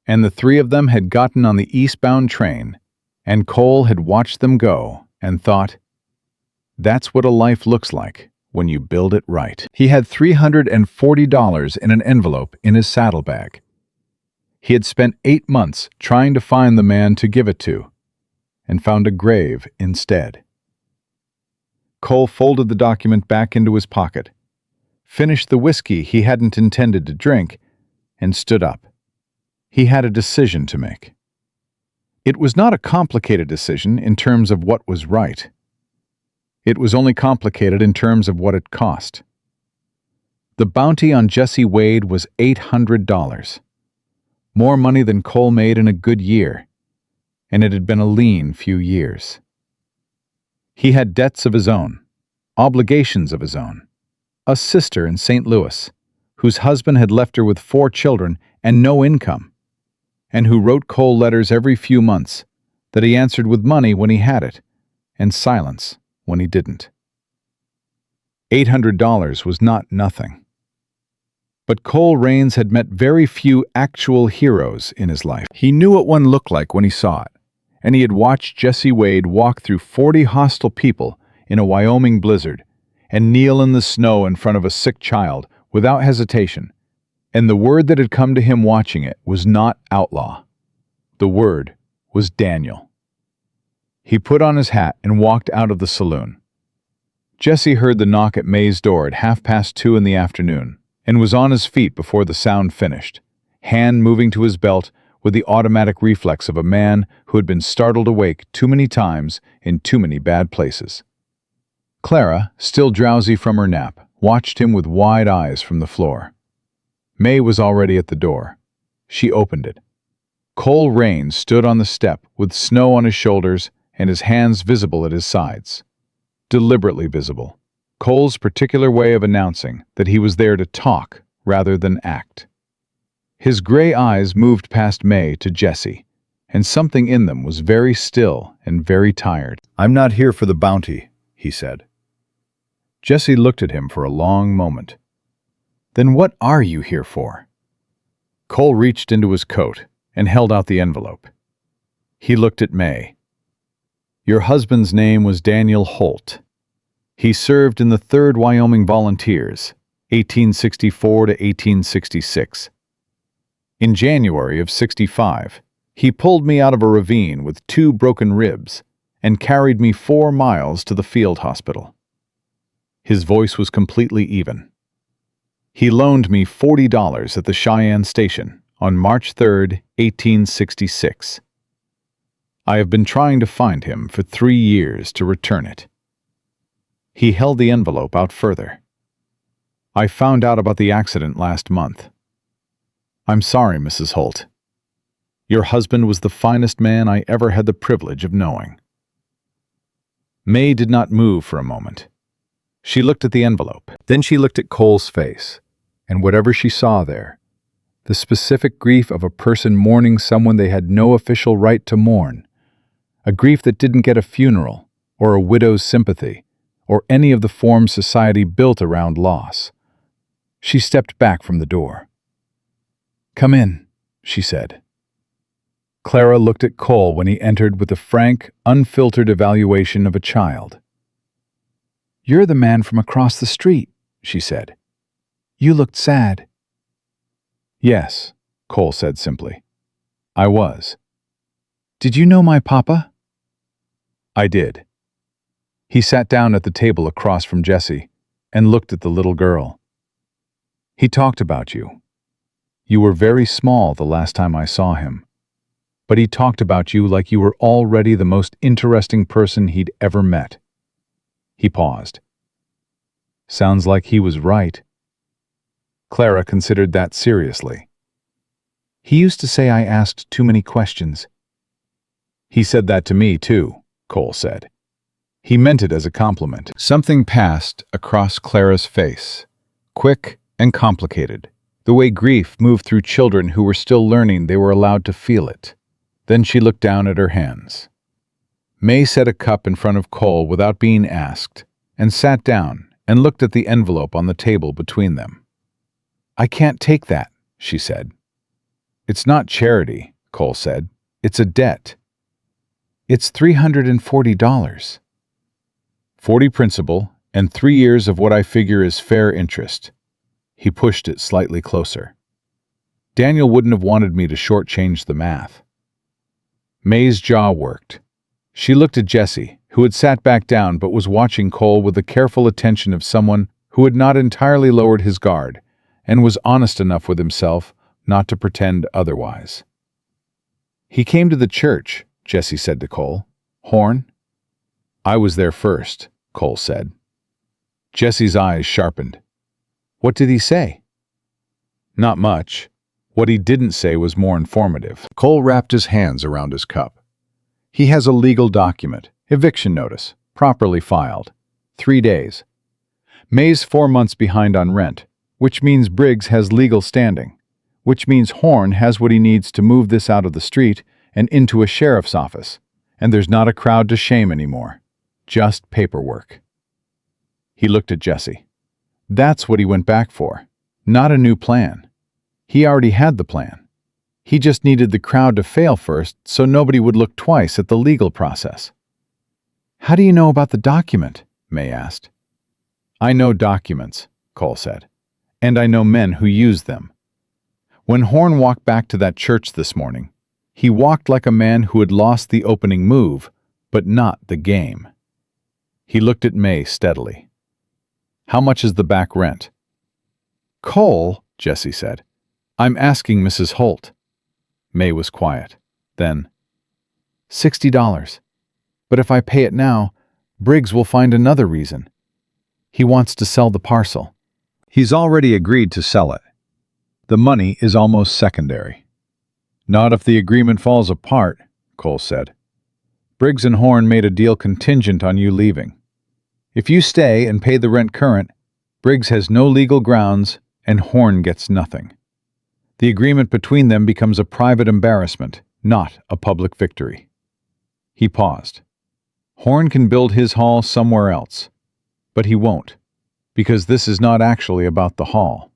And the 3 of them had gotten on the eastbound train, and Cole had watched them go and thought, that's what a life looks like when you build it right. He had $340 in an envelope in his saddlebag. He had spent 8 months trying to find the man to give it to, and found a grave instead. Cole folded the document back into his pocket, finished the whiskey he hadn't intended to drink, and stood up. He had a decision to make. It was not a complicated decision in terms of what was right. It was only complicated in terms of what it cost. The bounty on Jesse Wade was $800, more money than Cole made in a good year, and it had been a lean few years. He had debts of his own, obligations of his own, a sister in St. Louis, whose husband had left her with 4 children and no income, and who wrote Cole letters every few months that he answered with money when he had it, and silence when he didn't. $800 was not nothing. But Cole Raines had met very few actual heroes in his life. He knew what one looked like when he saw it, and he had watched Jesse Wade walk through 40 hostile people in a Wyoming blizzard and kneel in the snow in front of a sick child without hesitation, and the word that had come to him watching it was not outlaw. The word was Daniel. He put on his hat and walked out of the saloon. Jesse heard the knock at Mae's door at 2:30 in the afternoon and was on his feet before the sound finished, hand moving to his belt with the automatic reflex of a man who had been startled awake too many times in too many bad places. Clara, still drowsy from her nap, watched him with wide eyes from the floor. Mae was already at the door. She opened it. Cole Rain stood on the step with snow on his shoulders and his hands visible at his sides. Deliberately visible. Cole's particular way of announcing that he was there to talk rather than act. His gray eyes moved past Mae to Jesse, and something in them was very still and very tired. "I'm not here for the bounty," he said. Jesse looked at him for a long moment. "Then what are you here for?" Cole reached into his coat and held out the envelope. He looked at Mae. "Your husband's name was Daniel Holt. He served in the 3rd Wyoming Volunteers, 1864 to 1866. In January of '65, he pulled me out of a ravine with 2 broken ribs and carried me 4 miles to the field hospital." His voice was completely even. "He loaned me $40 at the Cheyenne station on March 3, 1866. I have been trying to find him for 3 years to return it." He held the envelope out further. "I found out about the accident last month. I'm sorry, Mrs. Holt. Your husband was the finest man I ever had the privilege of knowing." Mae did not move for a moment. She looked at the envelope. Then she looked at Cole's face, and whatever she saw there, the specific grief of a person mourning someone they had no official right to mourn, a grief that didn't get a funeral, or a widow's sympathy, or any of the forms society built around loss. She stepped back from the door. "Come in," she said. Clara looked at Cole when he entered with the frank, unfiltered evaluation of a child. "You're the man from across the street," she said. "You looked sad." "Yes," Cole said simply. "I was." "Did you know my papa?" "I did." He sat down at the table across from Jesse and looked at the little girl. "He talked about you. You were very small the last time I saw him, but he talked about you like you were already the most interesting person he'd ever met." He paused. "Sounds like he was right." Clara considered that seriously. "He used to say I asked too many questions." "He said that to me, too," Cole said. He meant it as a compliment. Something passed across Clara's face, quick and complicated, the way grief moved through children who were still learning they were allowed to feel it. Then she looked down at her hands. Mae set a cup in front of Cole without being asked, and sat down and looked at the envelope on the table between them. "I can't take that," she said. "It's not charity," Cole said. "It's a debt. It's $340. 40 principal and 3 years of what I figure is fair interest." He pushed it slightly closer. "Daniel wouldn't have wanted me to shortchange the math." Mae's jaw worked. She looked at Jesse, who had sat back down but was watching Cole with the careful attention of someone who had not entirely lowered his guard and was honest enough with himself not to pretend otherwise. "He came to the church," Jesse said to Cole. "Horn?" "I was there first," Cole said. Jesse's eyes sharpened. "What did he say?" "Not much. What he didn't say was more informative." Cole wrapped his hands around his cup. "He has a legal document, eviction notice, properly filed. 3 days. Mae's 4 months behind on rent, which means Briggs has legal standing, which means Horn has what he needs to move this out of the street and into a sheriff's office, and there's not a crowd to shame anymore. Just paperwork." He looked at Jesse. "That's what he went back for, not a new plan. He already had the plan. He just needed the crowd to fail first so nobody would look twice at the legal process." "How do you know about the document?" Mae asked. "I know documents," Cole said, "and I know men who use them. When Horn walked back to that church this morning, he walked like a man who had lost the opening move, but not the game." He looked at Mae steadily. "How much is the back rent?" "Cole," Jesse said, "I'm asking Mrs. Holt." Mae was quiet. Then, $60. But if I pay it now, Briggs will find another reason. He wants to sell the parcel. He's already agreed to sell it. The money is almost secondary. Not if the agreement falls apart, Cole said. Briggs and Horn made a deal contingent on you leaving. If you stay and pay the rent current, Briggs has no legal grounds and Horn gets nothing. The agreement between them becomes a private embarrassment, not a public victory. He paused. Horn can build his hall somewhere else, but he won't, because this is not actually about the hall.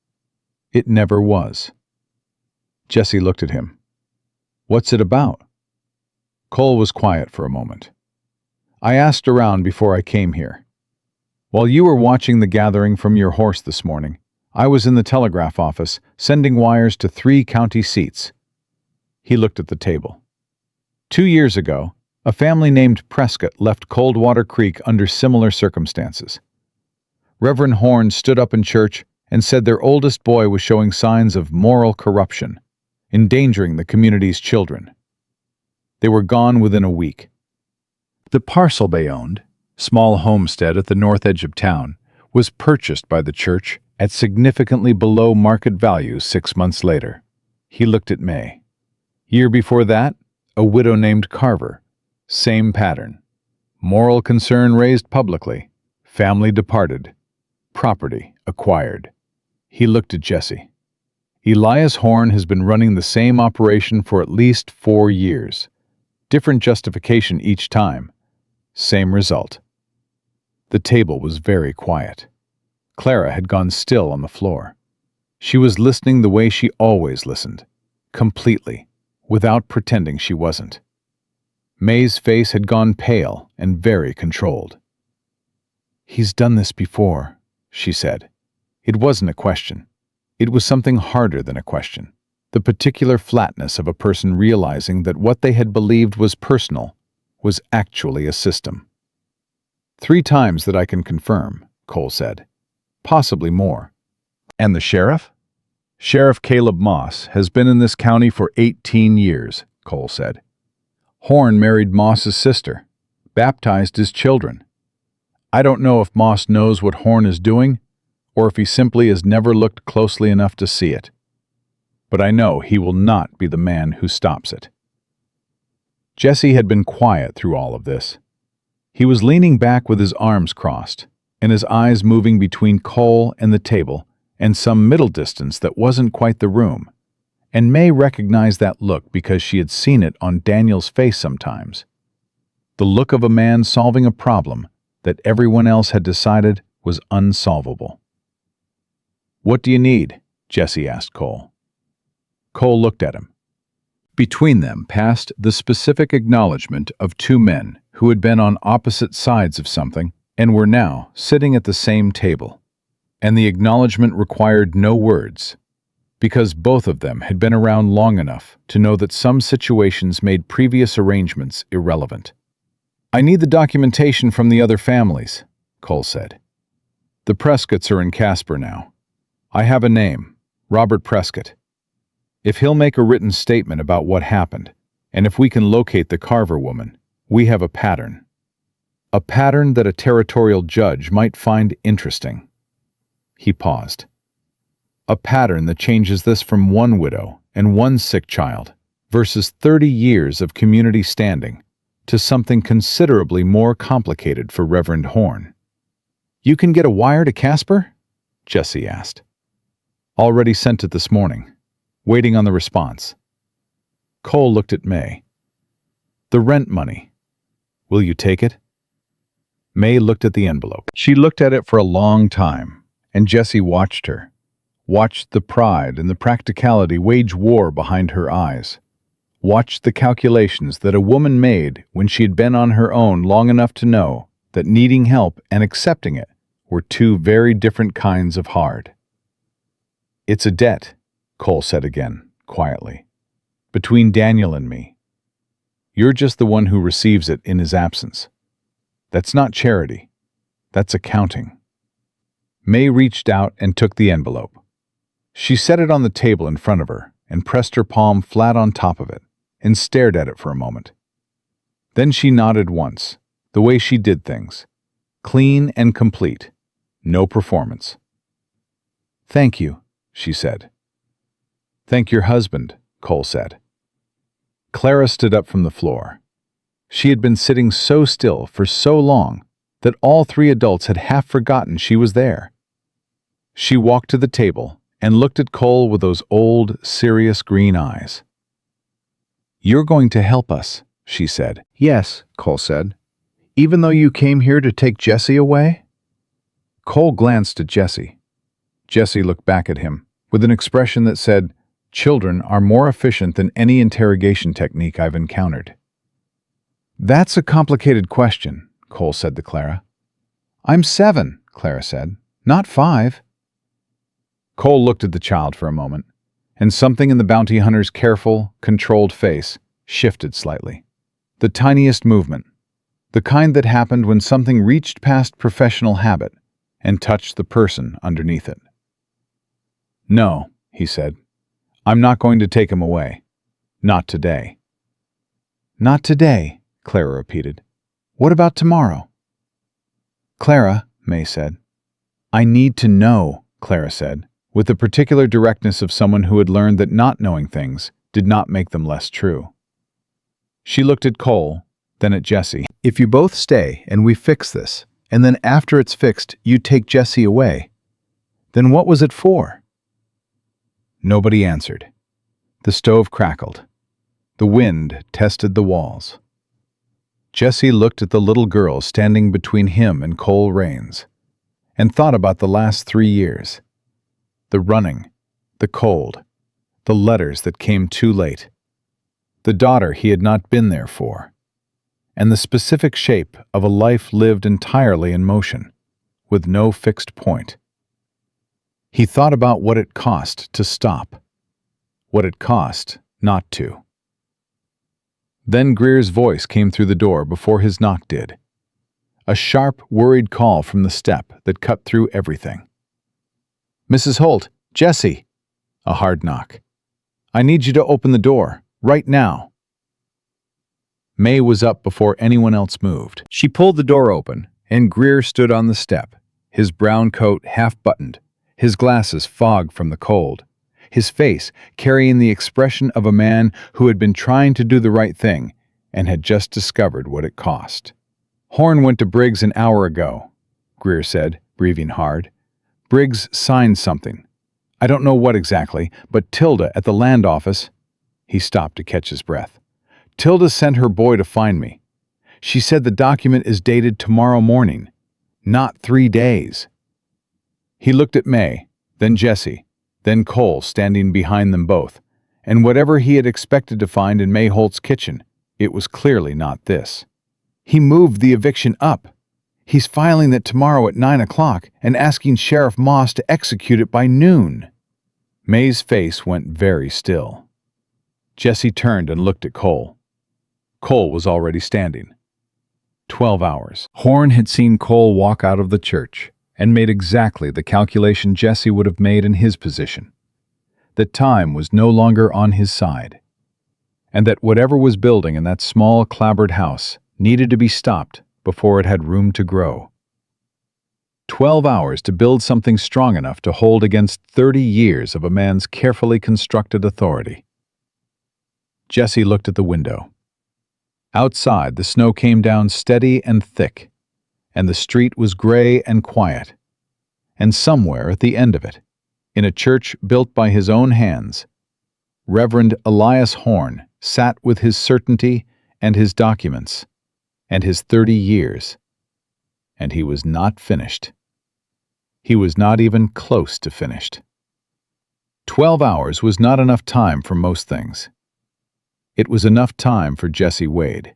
It never was. Jesse looked at him. What's it about? Cole was quiet for a moment. I asked around before I came here. While you were watching the gathering from your horse this morning, I was in the telegraph office sending wires to 3 county seats. He looked at the table. 2 years ago, a family named Prescott left Coldwater Creek under similar circumstances. Reverend Horn stood up in church and said their oldest boy was showing signs of moral corruption, endangering the community's children. They were gone within a week. The parcel they owned, small homestead at the north edge of town, was purchased by the church at significantly below market value 6 months later. He looked at Mae. Year before that, a widow named Carver. Same pattern. Moral concern raised publicly. Family departed. Property acquired. He looked at Jesse. Elias Horn has been running the same operation for at least 4 years. Different justification each time. Same result. The table was very quiet. Clara had gone still on the floor. She was listening the way she always listened, completely, without pretending she wasn't. Mae's face had gone pale and very controlled. He's done this before, she said. It wasn't a question. It was something harder than a question. The particular flatness of a person realizing that what they had believed was personal was actually a system. 3 times that I can confirm, Cole said. Possibly more. And the sheriff? Sheriff Caleb Moss has been in this county for 18 years, Cole said. Horn married Moss's sister, baptized his children. I don't know if Moss knows what Horn is doing, or if he simply has never looked closely enough to see it. But I know he will not be the man who stops it. Jesse had been quiet through all of this. He was leaning back with his arms crossed, and his eyes moving between Cole and the table and some middle distance that wasn't quite the room, and Mae recognized that look because she had seen it on Daniel's face sometimes. The look of a man solving a problem that everyone else had decided was unsolvable. What do you need? Jesse asked Cole. Cole looked at him. Between them passed the specific acknowledgement of 2 men who had been on opposite sides of something and were now sitting at the same table. And the acknowledgement required no words, because both of them had been around long enough to know that some situations made previous arrangements irrelevant. I need the documentation from the other families, Cole said. The Prescotts are in Casper now. I have a name, Robert Prescott. If he'll make a written statement about what happened, and if we can locate the Carver woman, we have a pattern. A pattern that a territorial judge might find interesting. He paused. A pattern that changes this from 1 widow and 1 sick child versus 30 years of community standing to something considerably more complicated for Reverend Horn. You can get a wire to Casper? Jesse asked. Already sent it this morning. Waiting on the response. Cole looked at Mae. The rent money. Will you take it? Mae looked at the envelope. She looked at it for a long time, and Jesse watched her. Watched the pride and the practicality wage war behind her eyes. Watched the calculations that a woman made when she had been on her own long enough to know that needing help and accepting it were 2 very different kinds of hard. It's a debt, Cole said again, quietly. Between Daniel and me. You're just the one who receives it in his absence. That's not charity. That's accounting. Mae reached out and took the envelope. She set it on the table in front of her and pressed her palm flat on top of it and stared at it for a moment. Then she nodded once, the way she did things. Clean and complete. No performance. Thank you, she said. Thank your husband, Cole said. Clara stood up from the floor. She had been sitting so still for so long that all three adults had half forgotten she was there. She walked to the table and looked at Cole with those old, serious green eyes. "You're going to help us," she said. "Yes," Cole said. "Even though you came here to take Jesse away?" Cole glanced at Jesse. Jesse looked back at him with an expression that said, "Children are more efficient than any interrogation technique I've encountered." "That's a complicated question," Cole said to Clara. "I'm 7, Clara said, "not 5. Cole looked at the child for a moment, and something in the bounty hunter's careful, controlled face shifted slightly. The tiniest movement, the kind that happened when something reached past professional habit and touched the person underneath it. "No," he said. "I'm not going to take him away. Not today." "Not today," Clara repeated. "What about tomorrow?" "Clara," Mae said. "I need to know," Clara said, with the particular directness of someone who had learned that not knowing things did not make them less true. She looked at Cole, then at Jesse. "If you both stay and we fix this, and then after it's fixed you take Jesse away, then what was it for?" Nobody answered. The stove crackled. The wind tested the walls. Jesse looked at the little girl standing between him and Cole Raines, and thought about the last 3 years. The running, the cold, the letters that came too late, the daughter he had not been there for, and the specific shape of a life lived entirely in motion, with no fixed point. He thought about what it cost to stop, what it cost not to. Then Greer's voice came through the door before his knock did. A sharp, worried call from the step that cut through everything. "Mrs. Holt, Jesse!" A hard knock. "I need you to open the door, right now." Mae was up before anyone else moved. She pulled the door open, and Greer stood on the step, his brown coat half-buttoned, his glasses fogged from the cold, his face carrying the expression of a man who had been trying to do the right thing and had just discovered what it cost. "Horn went to Briggs an hour ago," Greer said, breathing hard. "Briggs signed something. I don't know what exactly, but Tilda at the land office—" He stopped to catch his breath. "Tilda sent her boy to find me. She said the document is dated tomorrow morning, not 3 days. He looked at Mae, then Jesse, then Cole standing behind them both, and whatever he had expected to find in Mae Holt's kitchen, it was clearly not this. He moved the eviction up. He's filing it tomorrow at 9 o'clock and asking Sheriff Moss to execute it by noon." Mae's face went very still. Jesse turned and looked at Cole. Cole was already standing. 12 hours. Horn had seen Cole walk out of the church and made exactly the calculation Jesse would have made in his position. That time was no longer on his side, and that whatever was building in that small clapboard house needed to be stopped before it had room to grow. 12 hours to build something strong enough to hold against 30 years of a man's carefully constructed authority. Jesse looked at the window. Outside, the snow came down steady and thick, and the street was gray and quiet. And somewhere at the end of it, in a church built by his own hands, Reverend Elias Horn sat with his certainty and his documents and his 30 years, and he was not finished. He was not even close to finished. 12 hours was not enough time for most things. It was enough time for Jesse Wade.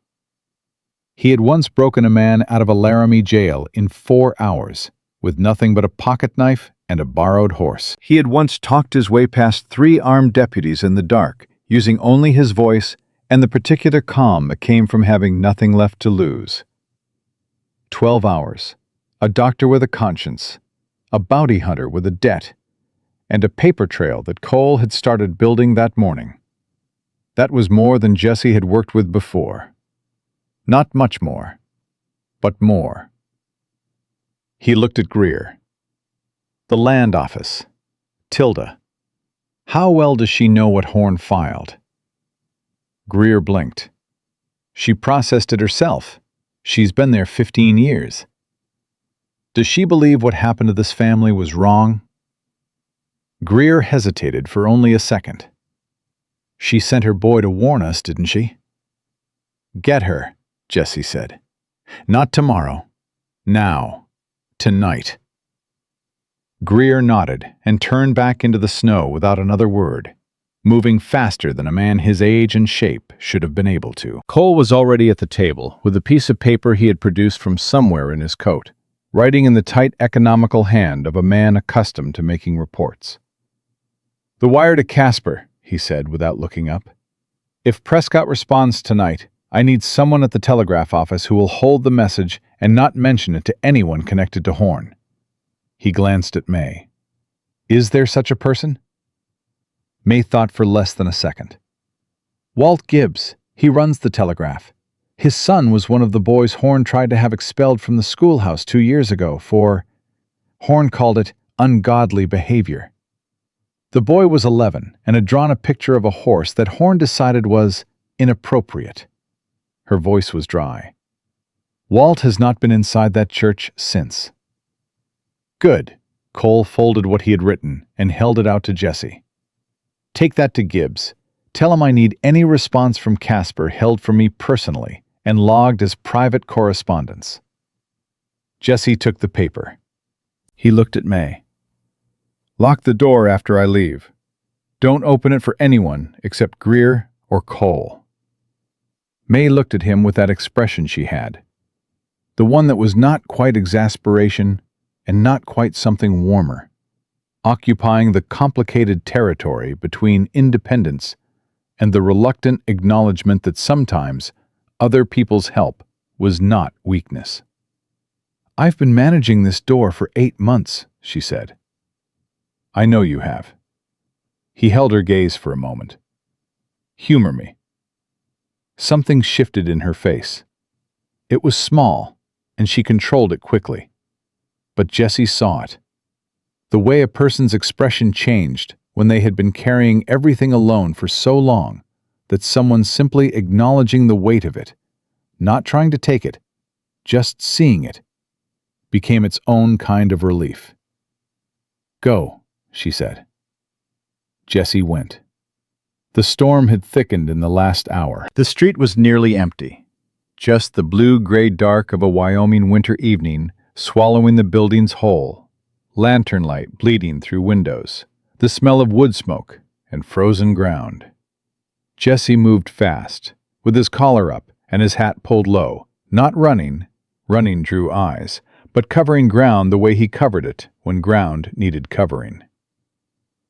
He had once broken a man out of a Laramie jail in 4 hours, with nothing but a pocket knife and a borrowed horse. He had once talked his way past 3 armed deputies in the dark, using only his voice and the particular calm that came from having nothing left to lose. 12 hours, a doctor with a conscience, a bounty hunter with a debt, and a paper trail that Cole had started building that morning. That was more than Jesse had worked with before. Not much more, but more. He looked at Greer. The land office. Tilda. How well does she know what Horn filed? Greer blinked. She processed it herself. She's been there 15 years. Does she believe what happened to this family was wrong? Greer hesitated for only a second. She sent her boy to warn us, didn't she? Get her, Jesse said. Not tomorrow. Now. Tonight. Greer nodded and turned back into the snow without another word, moving faster than a man his age and shape should have been able to. Cole was already at the table, with a piece of paper he had produced from somewhere in his coat, writing in the tight, economical hand of a man accustomed to making reports. "The wire to Casper," he said without looking up. "If Prescott responds tonight, I need someone at the telegraph office who will hold the message and not mention it to anyone connected to Horn." He glanced at Mae. "Is there such a person?" Mae thought for less than a second. "Walt Gibbs. He runs the telegraph. His son was one of the boys Horn tried to have expelled from the schoolhouse 2 years ago for, Horn called it, ungodly behavior. The boy was 11 and had drawn a picture of a horse that Horn decided was inappropriate." Her voice was dry. "Walt has not been inside that church since." "Good." Cole folded what he had written and held it out to Jesse. "Take that to Gibbs. Tell him I need any response from Casper held for me personally and logged as private correspondence." Jesse took the paper. He looked at Mae. "Lock the door after I leave. Don't open it for anyone except Greer or Cole." Mae looked at him with that expression she had, the one that was not quite exasperation and not quite something warmer, occupying the complicated territory between independence and the reluctant acknowledgement that sometimes other people's help was not weakness. "I've been managing this door for 8 months, she said. "I know you have." He held her gaze for a moment. "Humor me." Something shifted in her face. It was small, and she controlled it quickly. But Jesse saw it. The way a person's expression changed when they had been carrying everything alone for so long that someone simply acknowledging the weight of it, not trying to take it, just seeing it, became its own kind of relief. "Go," she said. Jesse went. The storm had thickened in the last hour. The street was nearly empty. Just the blue-gray dark of a Wyoming winter evening swallowing the buildings whole, lantern light bleeding through windows, the smell of wood smoke and frozen ground. Jesse moved fast, with his collar up and his hat pulled low, not running drew eyes, but covering ground the way he covered it when ground needed covering.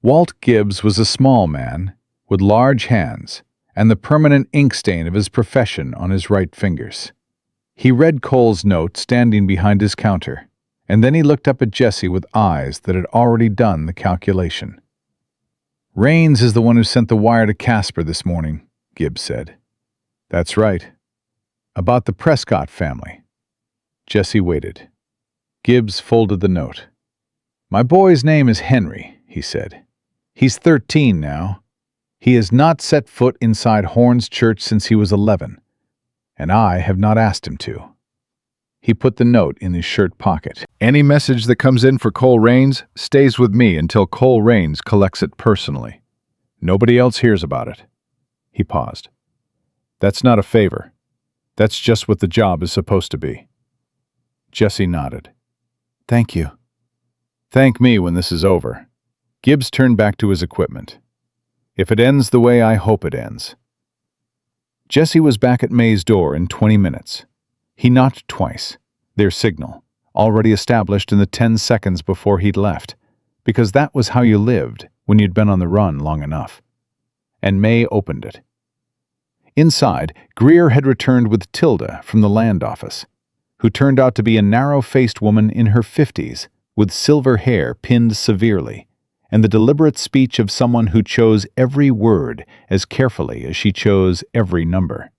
Walt Gibbs was a small man, with large hands, and the permanent ink stain of his profession on his right fingers. He read Cole's note standing behind his counter, and then he looked up at Jesse with eyes that had already done the calculation. "Raines is the one who sent the wire to Casper this morning," Gibbs said. "That's right. About the Prescott family." Jesse waited. Gibbs folded the note. "My boy's name is Henry," he said. "He's 13 now. He has not set foot inside Horn's church since he was 11, and I have not asked him to." He put the note in his shirt pocket. "Any message that comes in for Cole Raines stays with me until Cole Raines collects it personally. Nobody else hears about it." He paused. "That's not a favor. That's just what the job is supposed to be." Jesse nodded. "Thank you." "Thank me when this is over." Gibbs turned back to his equipment. "If it ends the way I hope it ends." Jesse was back at Mae's door in 20 minutes. He knocked twice, their signal, already established in the 10 seconds before he'd left, because that was how you lived when you'd been on the run long enough. And Mae opened it. Inside, Greer had returned with Tilda from the land office, who turned out to be a narrow-faced woman in her 50s, with silver hair pinned severely, and the deliberate speech of someone who chose every word as carefully as she chose every number.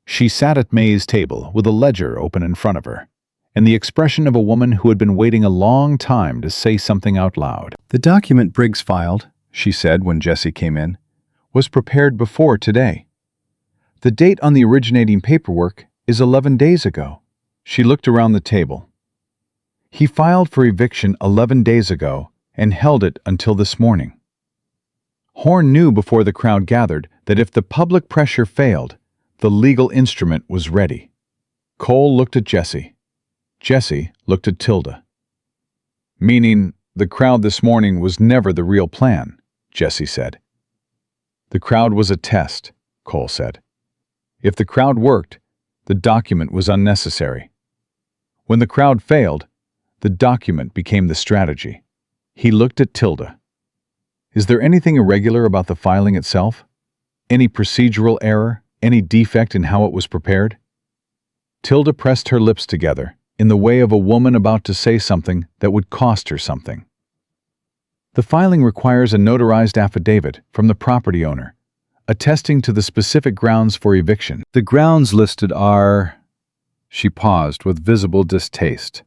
She sat at Mae's table with a ledger open in front of her, and the expression of a woman who had been waiting a long time to say something out loud. "The document Briggs filed," she said when Jesse came in, "was prepared before today. The date on the originating paperwork is 11 days ago. She looked around the table. He filed for eviction 11 days ago and held it until this morning. Horn knew before the crowd gathered that if the public pressure failed, the legal instrument was ready. Cole looked at Jesse. Jesse looked at Tilda. Meaning, the crowd this morning was never the real plan, Jesse said. The crowd was a test, Cole said. If the crowd worked, the document was unnecessary. When the crowd failed, the document became the strategy. He looked at Tilda. Is there anything irregular about the filing itself? Any procedural error? Any defect in how it was prepared? Tilda pressed her lips together in the way of a woman about to say something that would cost her something. The filing requires a notarized affidavit from the property owner, attesting to the specific grounds for eviction. The grounds listed are... She paused with visible distaste.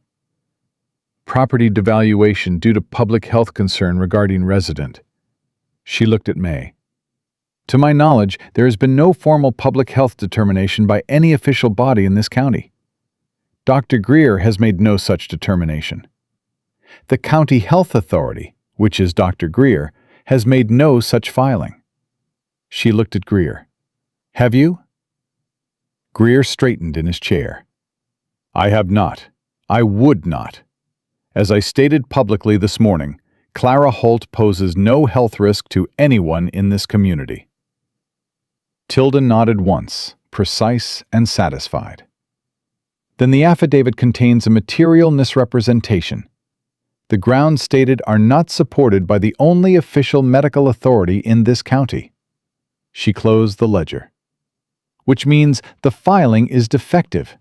Property devaluation due to public health concern regarding resident. She looked at Mae. To my knowledge, there has been no formal public health determination by any official body in this county. Dr. Greer has made no such determination. The County Health Authority, which is Dr. Greer, has made no such filing. She looked at Greer. Have you? Greer straightened in his chair. I have not. I would not. As I stated publicly this morning, Clara Holt poses no health risk to anyone in this community. Tilda nodded once, precise and satisfied. Then the affidavit contains a material misrepresentation. The grounds stated are not supported by the only official medical authority in this county. She closed the ledger. Which means the filing is defective.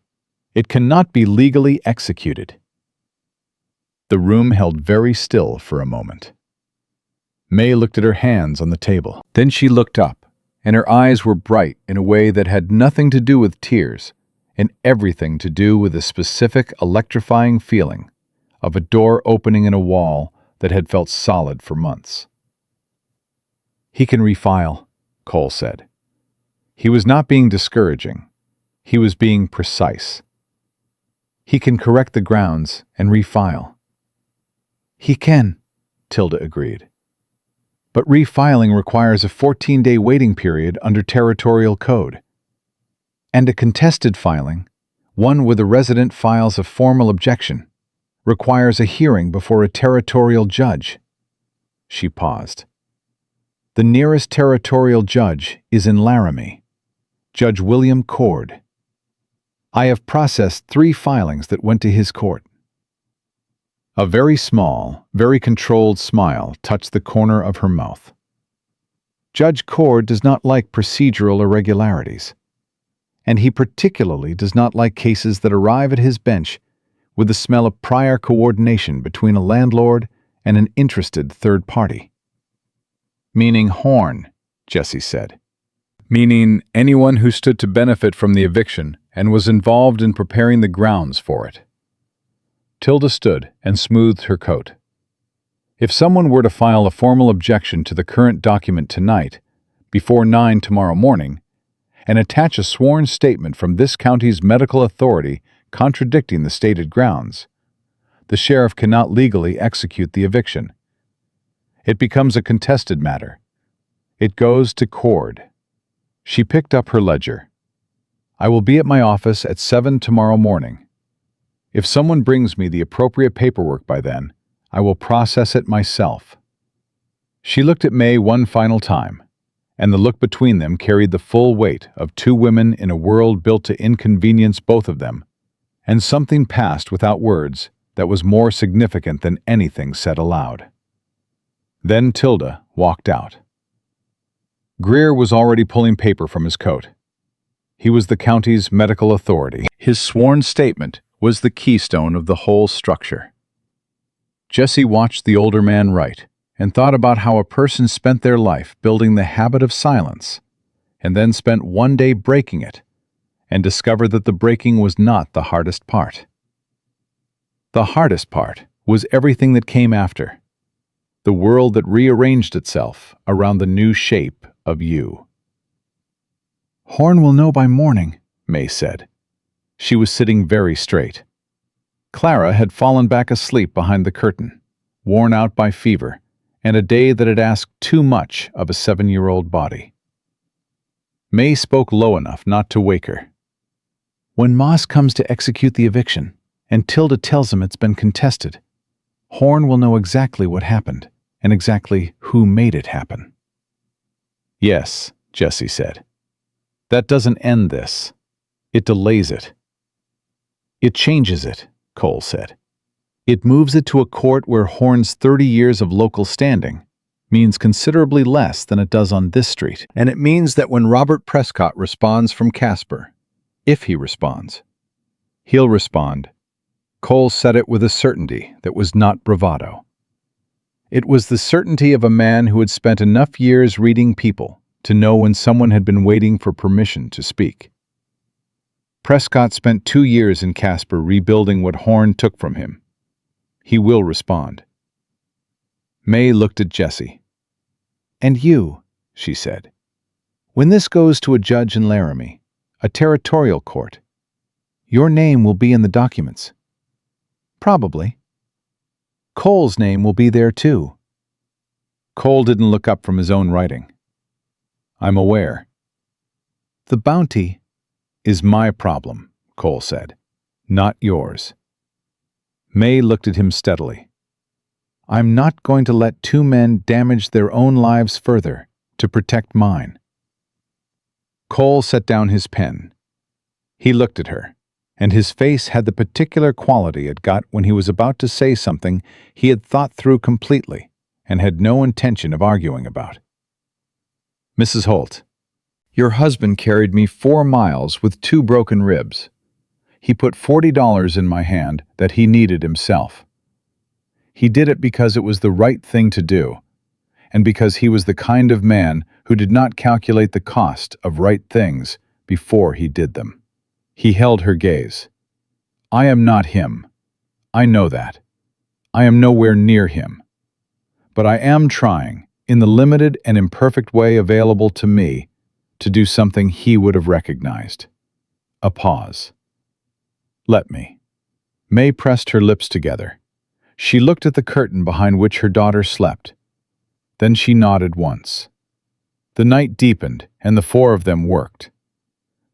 It cannot be legally executed. The room held very still for a moment. Mae looked at her hands on the table. Then she looked up, and her eyes were bright in a way that had nothing to do with tears, and everything to do with a specific electrifying feeling of a door opening in a wall that had felt solid for months. He can refile, Cole said. He was not being discouraging. He was being precise. He can correct the grounds and refile. He can, Tilda agreed. But refiling requires a 14-day waiting period under territorial code. And a contested filing, one where the resident files a formal objection, requires a hearing before a territorial judge. She paused. The nearest territorial judge is in Laramie, Judge William Cord. I have processed 3 filings that went to his court. A very small, very controlled smile touched the corner of her mouth. Judge Cord does not like procedural irregularities, and he particularly does not like cases that arrive at his bench with the smell of prior coordination between a landlord and an interested third party. Meaning Horn, Jesse said. Meaning anyone who stood to benefit from the eviction and was involved in preparing the grounds for it. Tilda stood and smoothed her coat. If someone were to file a formal objection to the current document tonight, before 9 tomorrow morning, and attach a sworn statement from this county's medical authority contradicting the stated grounds, the sheriff cannot legally execute the eviction. It becomes a contested matter. It goes to Cord. She picked up her ledger. I will be at my office at 7 tomorrow morning. If someone brings me the appropriate paperwork by then, I will process it myself. She looked at Mae one final time, and the look between them carried the full weight of 2 women in a world built to inconvenience both of them, and something passed without words that was more significant than anything said aloud. Then Tilda walked out. Greer was already pulling paper from his coat. He was the county's medical authority. His sworn statement was the keystone of the whole structure. Jesse watched the older man write and thought about how a person spent their life building the habit of silence and then spent one day breaking it and discovered that the breaking was not the hardest part. The hardest part was everything that came after, the world that rearranged itself around the new shape of you. Horn will know by morning, Mae said. She was sitting very straight. Clara had fallen back asleep behind the curtain, worn out by fever and a day that had asked too much of a 7-year-old body. Mae spoke low enough not to wake her. When Moss comes to execute the eviction, and Tilda tells him it's been contested, Horn will know exactly what happened, and exactly who made it happen. Yes, Jessie said. That doesn't end this. It delays it. It changes it, Cole said. It moves it to a court where Horn's 30 years of local standing means considerably less than it does on this street. And it means that when Robert Prescott responds from Casper, if he responds, he'll respond. Cole said it with a certainty that was not bravado. It was the certainty of a man who had spent enough years reading people to know when someone had been waiting for permission to speak. Prescott spent 2 years in Casper rebuilding what Horn took from him. He will respond. Mae looked at Jessie. And you, she said. When this goes to a judge in Laramie, a territorial court, your name will be in the documents. Probably. Cole's name will be there too. Cole didn't look up from his own writing. I'm aware. The bounty is my problem, Cole said, not yours. Mae looked at him steadily. I'm not going to let 2 men damage their own lives further to protect mine. Cole set down his pen. He looked at her, and his face had the particular quality it got when he was about to say something he had thought through completely and had no intention of arguing about. Mrs. Holt, your husband carried me 4 miles with 2 broken ribs. He put $40 in my hand that he needed himself. He did it because it was the right thing to do, and because he was the kind of man who did not calculate the cost of right things before he did them. He held her gaze. I am not him. I know that. I am nowhere near him. But I am trying, in the limited and imperfect way available to me, to do something he would have recognized. A pause. Let me. Mae pressed her lips together. She looked at the curtain behind which her daughter slept. Then she nodded once. The night deepened, and the 4 of them worked.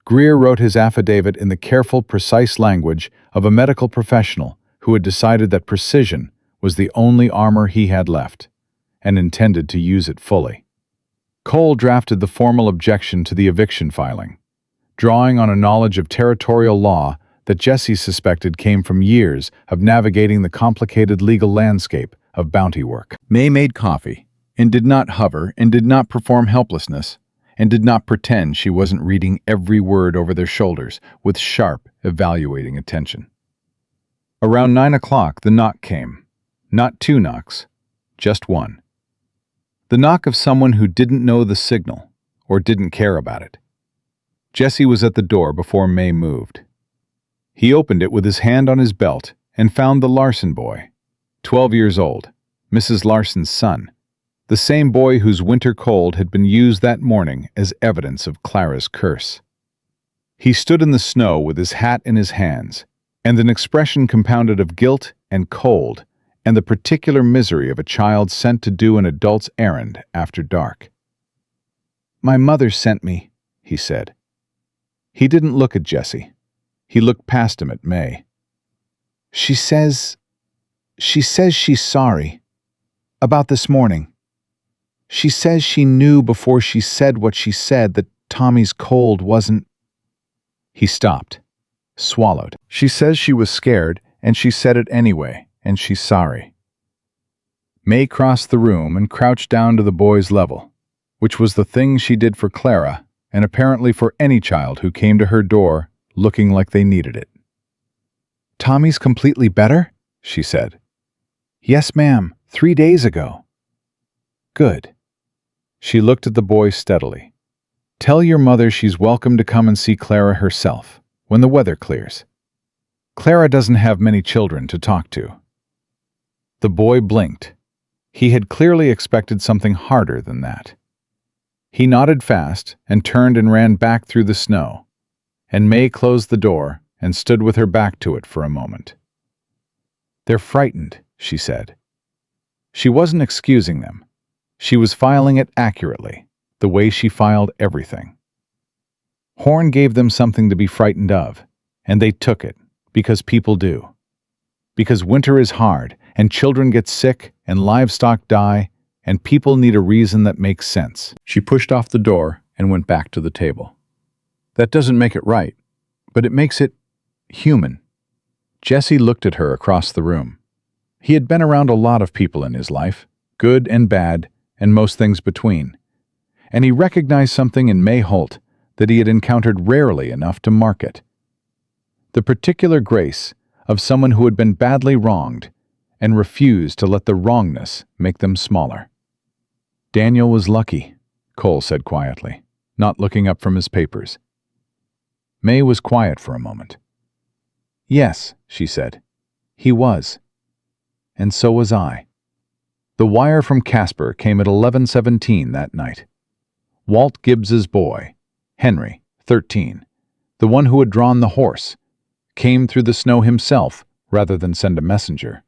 Greer wrote his affidavit in the careful, precise language of a medical professional who had decided that precision was the only armor he had left, and intended to use it fully. Cole drafted the formal objection to the eviction filing, drawing on a knowledge of territorial law that Jessie suspected came from years of navigating the complicated legal landscape of bounty work. Mae made coffee, and did not hover, and did not perform helplessness, and did not pretend she wasn't reading every word over their shoulders with sharp, evaluating attention. Around 9 o'clock, the knock came. Not 2 knocks, just one. The knock of someone who didn't know the signal, or didn't care about it. Jessie was at the door before Mae moved. He opened it with his hand on his belt and found the Larson boy, 12 years old, Mrs. Larson's son, the same boy whose winter cold had been used that morning as evidence of Clara's curse. He stood in the snow with his hat in his hands, and an expression compounded of guilt and cold and the particular misery of a child sent to do an adult's errand after dark. My mother sent me, he said. He didn't look at Jessie. He looked past him at Mae. She says she's sorry. About this morning. She says she knew before she said what she said that Tommy's cold wasn't... He stopped, swallowed. She says she was scared, and she said it anyway, and she's sorry. Mae crossed the room and crouched down to the boy's level, which was the thing she did for Clara, and apparently for any child who came to her door looking like they needed it. Tommy's completely better? She said. Yes, ma'am, 3 days ago. Good. She looked at the boy steadily. Tell your mother she's welcome to come and see Clara herself, when the weather clears. Clara doesn't have many children to talk to. The boy blinked. He had clearly expected something harder than that. He nodded fast and turned and ran back through the snow, and Mae closed the door and stood with her back to it for a moment. "They're frightened," she said. She wasn't excusing them. She was filing it accurately, the way she filed everything. Horn gave them something to be frightened of, and they took it, because people do. Because winter is hard, and children get sick, and livestock die, and people need a reason that makes sense. She pushed off the door and went back to the table. That doesn't make it right, but it makes it human. Jesse looked at her across the room. He had been around a lot of people in his life, good and bad, and most things between. And he recognized something in Mae Holt that he had encountered rarely enough to mark it. The particular grace of someone who had been badly wronged and refused to let the wrongness make them smaller. "Daniel was lucky," Cole said quietly, not looking up from his papers. Mae was quiet for a moment. "Yes," she said, "he was. And so was I." The wire from Casper came at 11:17 that night. Walt Gibbs's boy, Henry, 13, the one who had drawn the horse, came through the snow himself rather than send a messenger.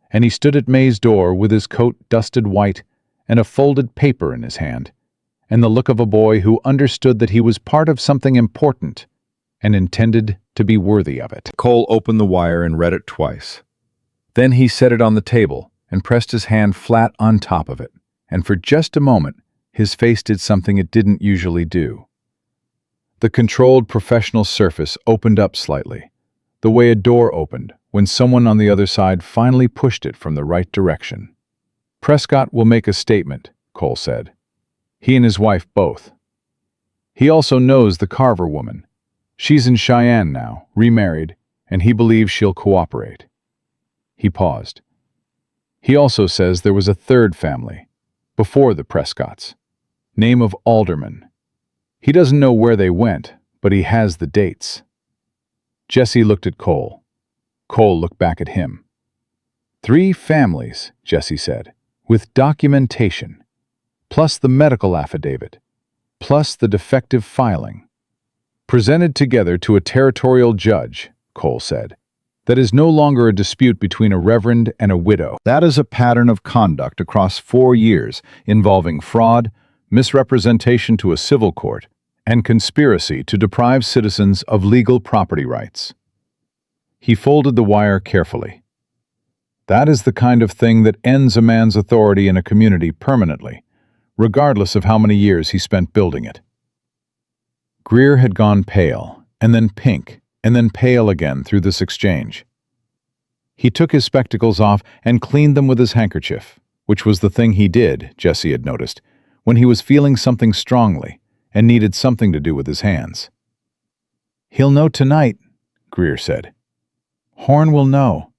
And he stood at Mae's door with his coat dusted white and a folded paper in his hand, and the look of a boy who understood that he was part of something important and intended to be worthy of it. Cole opened the wire and read it twice. Then he set it on the table and pressed his hand flat on top of it, and for just a moment his face did something it didn't usually do. The controlled professional surface opened up slightly, the way a door opened when someone on the other side finally pushed it from the right direction. "Prescott will make a statement," Cole said. "He and his wife both. He also knows the Carver woman. She's in Cheyenne now, remarried, and he believes she'll cooperate." He paused. "He also says there was a third family, before the Prescotts. Name of Alderman. He doesn't know where they went, but he has the dates." Jesse looked at Cole. Cole looked back at him. "3 families," Jesse said, "with documentation, plus the medical affidavit, plus the defective filing. Presented together to a territorial judge," Cole said. "That is no longer a dispute between a reverend and a widow. That is a pattern of conduct across 4 years involving fraud, misrepresentation to a civil court, and conspiracy to deprive citizens of legal property rights." He folded the wire carefully. "That is the kind of thing that ends a man's authority in a community permanently, regardless of how many years he spent building it." Greer had gone pale, and then pink, and then pale again through this exchange. He took his spectacles off and cleaned them with his handkerchief, which was the thing he did, Jesse had noticed, when he was feeling something strongly and needed something to do with his hands. "He'll know tonight," Greer said. "Horn will know.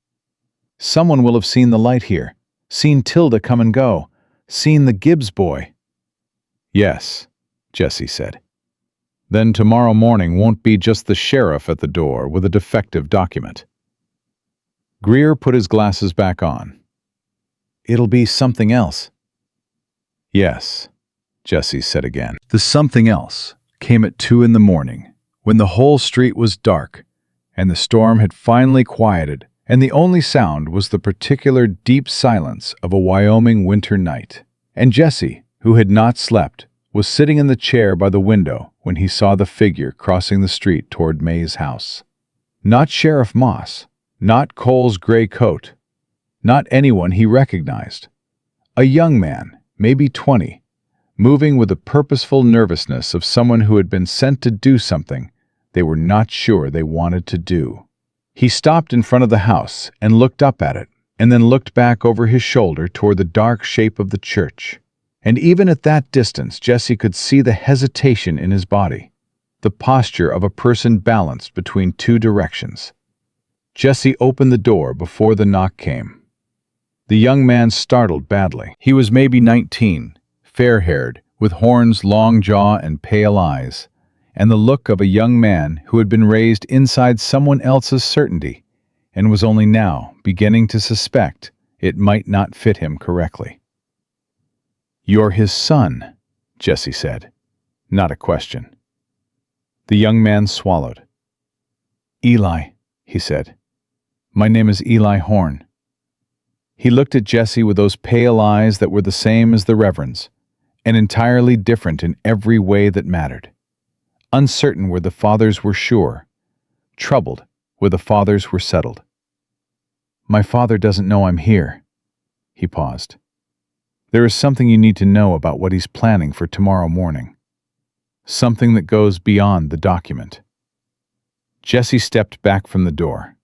Someone will have seen the light here, seen Tilda come and go, seen the Gibbs boy." "Yes," Jesse said. "Then tomorrow morning won't be just the sheriff at the door with a defective document." Greer put his glasses back on. "It'll be something else." "Yes," Jesse said again. The something else came at 2 in the morning, when the whole street was dark, and the storm had finally quieted, and the only sound was the particular deep silence of a Wyoming winter night. And Jesse, who had not slept, was sitting in the chair by the window when he saw the figure crossing the street toward Mae's house. Not Sheriff Moss, not Cole's gray coat, not anyone he recognized. A young man, maybe 20, moving with the purposeful nervousness of someone who had been sent to do something they were not sure they wanted to do. He stopped in front of the house and looked up at it, and then looked back over his shoulder toward the dark shape of the church. And even at that distance, Jesse could see the hesitation in his body, the posture of a person balanced between 2 directions. Jesse opened the door before the knock came. The young man startled badly. He was maybe 19, fair-haired, with Horn's long jaw and pale eyes, and the look of a young man who had been raised inside someone else's certainty and was only now beginning to suspect it might not fit him correctly. "You're his son," Jesse said, not a question. The young man swallowed. Eli, he said. My name is Eli Horn. He looked at Jesse with those pale eyes that were the same as the Reverend's, and entirely different in every way that mattered. Uncertain where the fathers were sure, troubled where the fathers were settled. My father doesn't know I'm here. He paused. There is something you need to know about what he's planning for tomorrow morning. Something that goes beyond the document. Jesse stepped back from the door.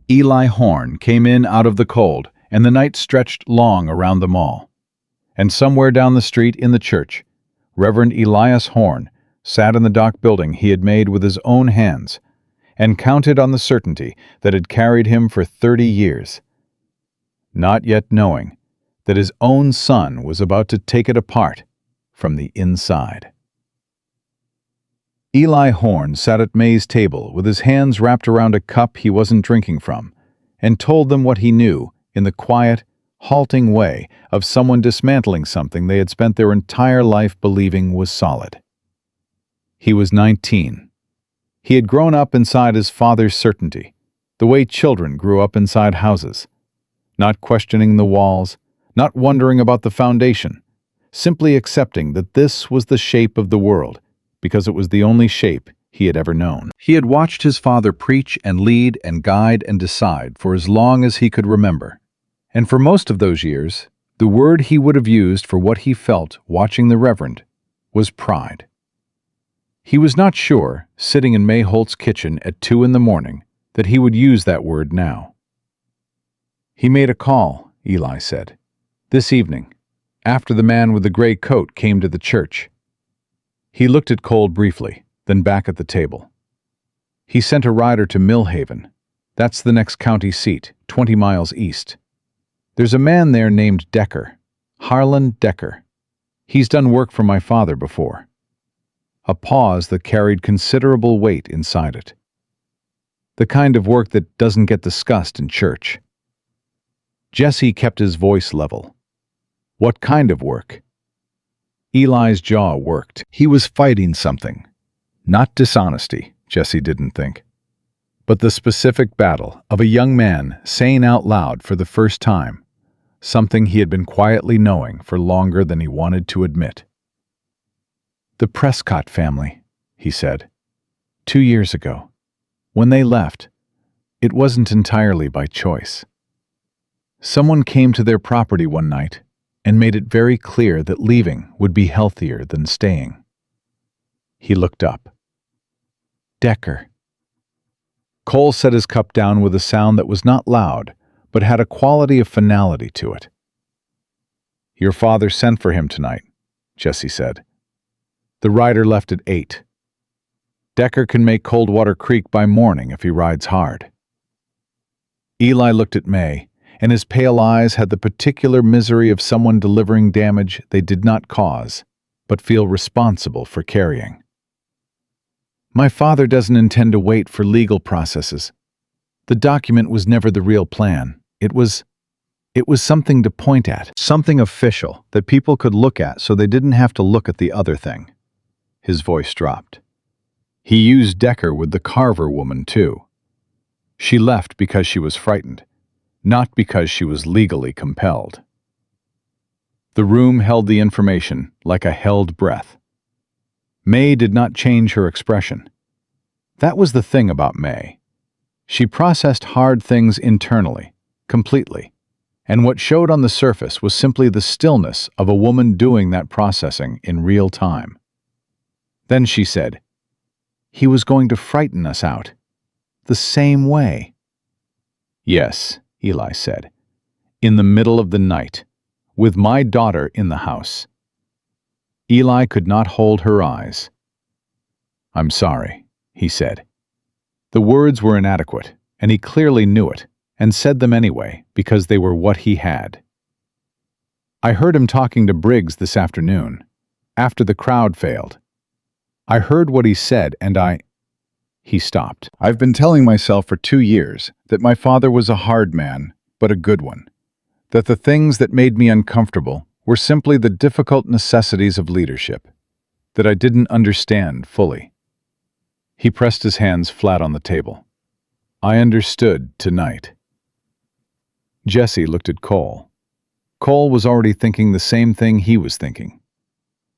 Eli Horn came in out of the cold, and the night stretched long around them all. And somewhere down the street in the church, Reverend Elias Horn sat in the dock building he had made with his own hands, and counted on the certainty that had carried him for 30 years, not yet knowing that his own son was about to take it apart from the inside. Eli Horn sat at Mae's table with his hands wrapped around a cup he wasn't drinking from, and told them what he knew in the quiet, halting way of someone dismantling something they had spent their entire life believing was solid. He was 19. He had grown up inside his father's certainty, the way children grew up inside houses, not questioning the walls, not wondering about the foundation, simply accepting that this was the shape of the world because it was the only shape he had ever known. He had watched his father preach and lead and guide and decide for as long as he could remember, and for most of those years, the word he would have used for what he felt watching the Reverend was pride. He was not sure, sitting in Mae Holt's kitchen at 2 a.m, that he would use that word now. He made a call, Eli said, this evening, after the man with the gray coat came to the church. He looked at Cole briefly, then back at the table. He sent a rider to Millhaven. That's the next county seat, 20 miles east. There's a man there named Decker, Harlan Decker. He's done work for my father before. A pause that carried considerable weight inside it. The kind of work that doesn't get discussed in church. Jesse kept his voice level. What kind of work? Eli's jaw worked. He was fighting something. Not dishonesty, Jesse didn't think, but the specific battle of a young man saying out loud for the first time something he had been quietly knowing for longer than he wanted to admit. The Prescott family, he said. 2 years ago, when they left, it wasn't entirely by choice. Someone came to their property one night and made it very clear that leaving would be healthier than staying. He looked up. Decker. Cole set his cup down with a sound that was not loud, but had a quality of finality to it. Your father sent for him tonight, Jesse said. The rider left at 8. Decker can make Coldwater Creek by morning if he rides hard. Eli looked at Mae, and his pale eyes had the particular misery of someone delivering damage they did not cause, but feel responsible for carrying. My father doesn't intend to wait for legal processes. The document was never the real plan. It was something to point at, something official that people could look at so they didn't have to look at the other thing. His voice dropped. He used Decker with the Carver woman, too. She left because she was frightened, not because she was legally compelled. The room held the information like a held breath. Mae did not change her expression. That was the thing about Mae. She processed hard things internally, completely, and what showed on the surface was simply the stillness of a woman doing that processing in real time. Then she said, "He was going to frighten us out. The same way." "Yes," Eli said, "in the middle of the night, with my daughter in the house." Eli could not hold her eyes. "I'm sorry," he said. The words were inadequate, and he clearly knew it, and said them anyway because they were what he had. "I heard him talking to Briggs this afternoon, after the crowd failed. I heard what he said, and He stopped. "I've been telling myself for 2 years that my father was a hard man, but a good one. That the things that made me uncomfortable were simply the difficult necessities of leadership that I didn't understand fully. He pressed his hands flat on the table. I understood tonight. Jesse looked at Cole. Cole was already thinking the same thing he was thinking.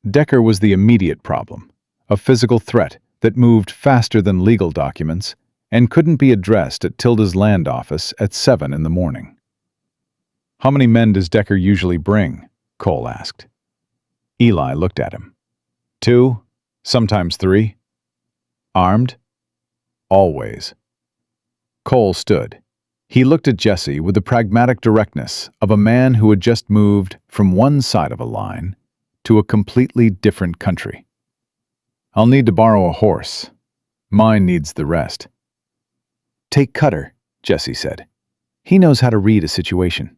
Decker was the immediate problem, a physical threat that moved faster than legal documents and couldn't be addressed at Tilda's land office at 7 in the morning. How many men does Decker usually bring? Cole asked. Eli looked at him. 2, sometimes 3. Armed? Always. Cole stood. He looked at Jesse with the pragmatic directness of a man who had just moved from one side of a line to a completely different country. I'll need to borrow a horse. Mine needs the rest. Take Cutter, Jesse said. He knows how to read a situation.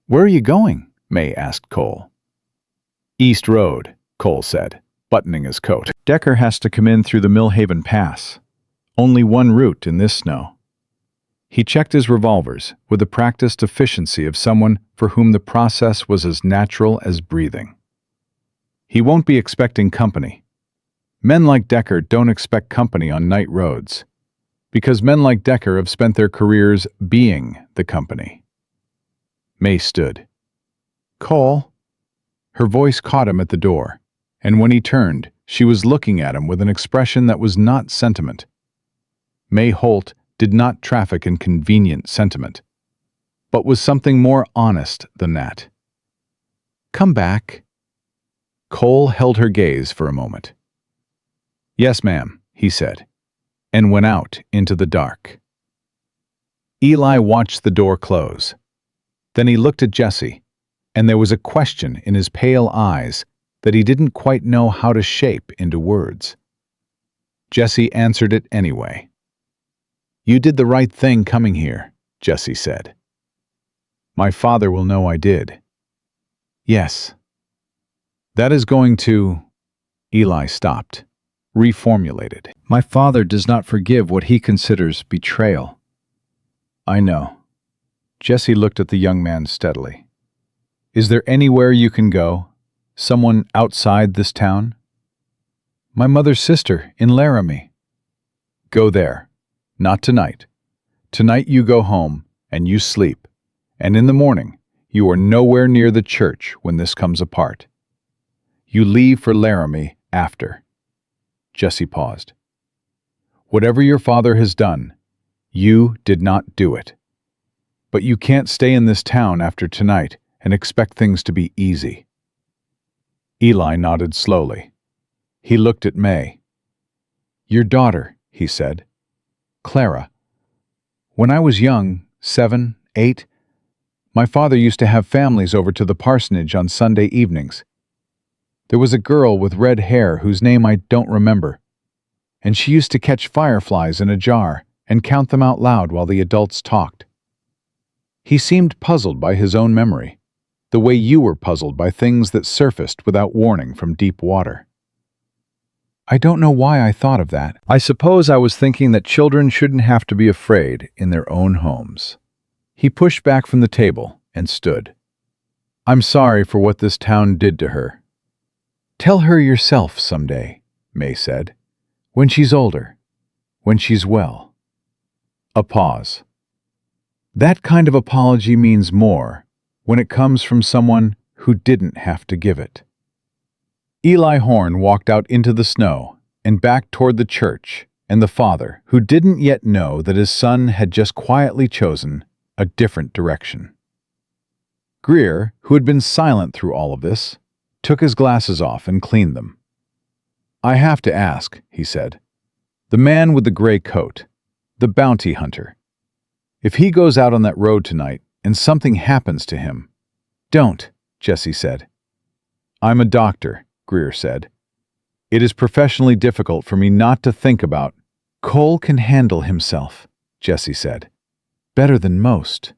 Where are you going? Mae asked Cole. East Road, Cole said, buttoning his coat. Decker has to come in through the Millhaven Pass. Only one route in this snow. He checked his revolvers with the practiced efficiency of someone for whom the process was as natural as breathing. He won't be expecting company. Men like Decker don't expect company on night roads, because men like Decker have spent their careers being the company. Mae stood. Cole? Her voice caught him at the door, and when he turned, she was looking at him with an expression that was not sentiment. Mae Holt did not traffic in convenient sentiment, but was something more honest than that. Come back. Cole held her gaze for a moment. Yes, ma'am, he said, and went out into the dark. Eli watched the door close. Then he looked at Jesse, and there was a question in his pale eyes that he didn't quite know how to shape into words. Jesse answered it anyway. You did the right thing coming here, Jesse said. My father will know I did. Yes. That is going to... Eli stopped, reformulated. My father does not forgive what he considers betrayal. I know. Jesse looked at the young man steadily. Is there anywhere you can go? Someone outside this town? My mother's sister in Laramie. Go there. Not tonight. Tonight you go home and you sleep, and in the morning you are nowhere near the church when this comes apart. You leave for Laramie after. Jesse paused. Whatever your father has done, you did not do it. But you can't stay in this town after tonight and expect things to be easy. Eli nodded slowly. He looked at Mae. Your daughter, he said. Clara. When I was young, 7, 8, my father used to have families over to the parsonage on Sunday evenings. There was a girl with red hair whose name I don't remember, and she used to catch fireflies in a jar and count them out loud while the adults talked. He seemed puzzled by his own memory, the way you were puzzled by things that surfaced without warning from deep water. I don't know why I thought of that. I suppose I was thinking that children shouldn't have to be afraid in their own homes. He pushed back from the table and stood. I'm sorry for what this town did to her. Tell her yourself someday, Mae said. When she's older. When she's well. A pause. That kind of apology means more when it comes from someone who didn't have to give it. Eli Horn walked out into the snow and back toward the church and the father who didn't yet know that his son had just quietly chosen a different direction. Greer, who had been silent through all of this, took his glasses off and cleaned them. I have to ask, he said. The man with the gray coat, the bounty hunter. If he goes out on that road tonight and something happens to him, don't, Jesse said. I'm a doctor, Greer said. It is professionally difficult for me not to think about. Cole can handle himself, Jesse said. Better than most.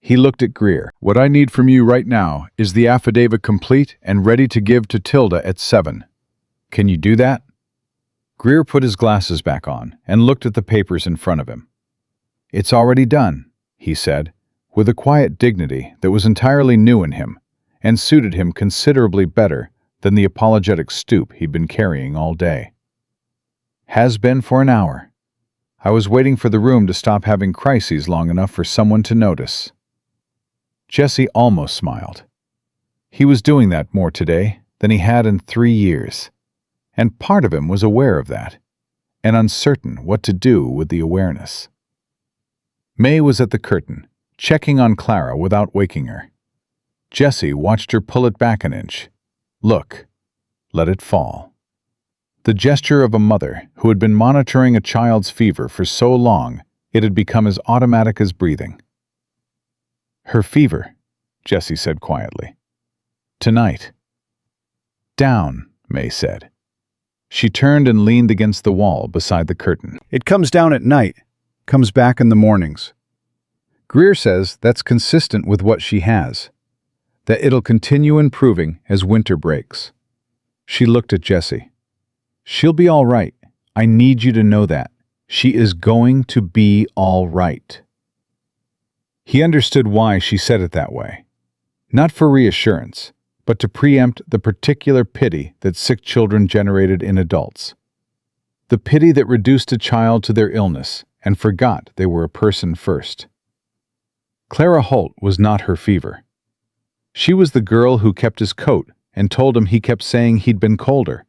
He looked at Greer. What I need from you right now is the affidavit complete and ready to give to Tilda at 7. Can you do that? Greer put his glasses back on and looked at the papers in front of him. It's already done, he said, with a quiet dignity that was entirely new in him, and suited him considerably better than the apologetic stoop he'd been carrying all day. Has been for an hour. I was waiting for the room to stop having crises long enough for someone to notice. Jesse almost smiled. He was doing that more today than he had in 3 years, and part of him was aware of that, and uncertain what to do with the awareness. Mae was at the curtain, checking on Clara without waking her. Jesse watched her pull it back an inch. Look, let it fall. The gesture of a mother who had been monitoring a child's fever for so long it had become as automatic as breathing. Her fever, Jesse said quietly. Tonight. Down, Mae said. She turned and leaned against the wall beside the curtain. It comes down at night, comes back in the mornings. Greer says that's consistent with what she has, that it'll continue improving as winter breaks. She looked at Jesse. She'll be all right. I need you to know that. She is going to be all right. He understood why she said it that way. Not for reassurance, but to preempt the particular pity that sick children generated in adults. The pity that reduced a child to their illness and forgot they were a person first. Clara Holt was not her fever. She was the girl who kept his coat and told him he kept saying he'd been colder,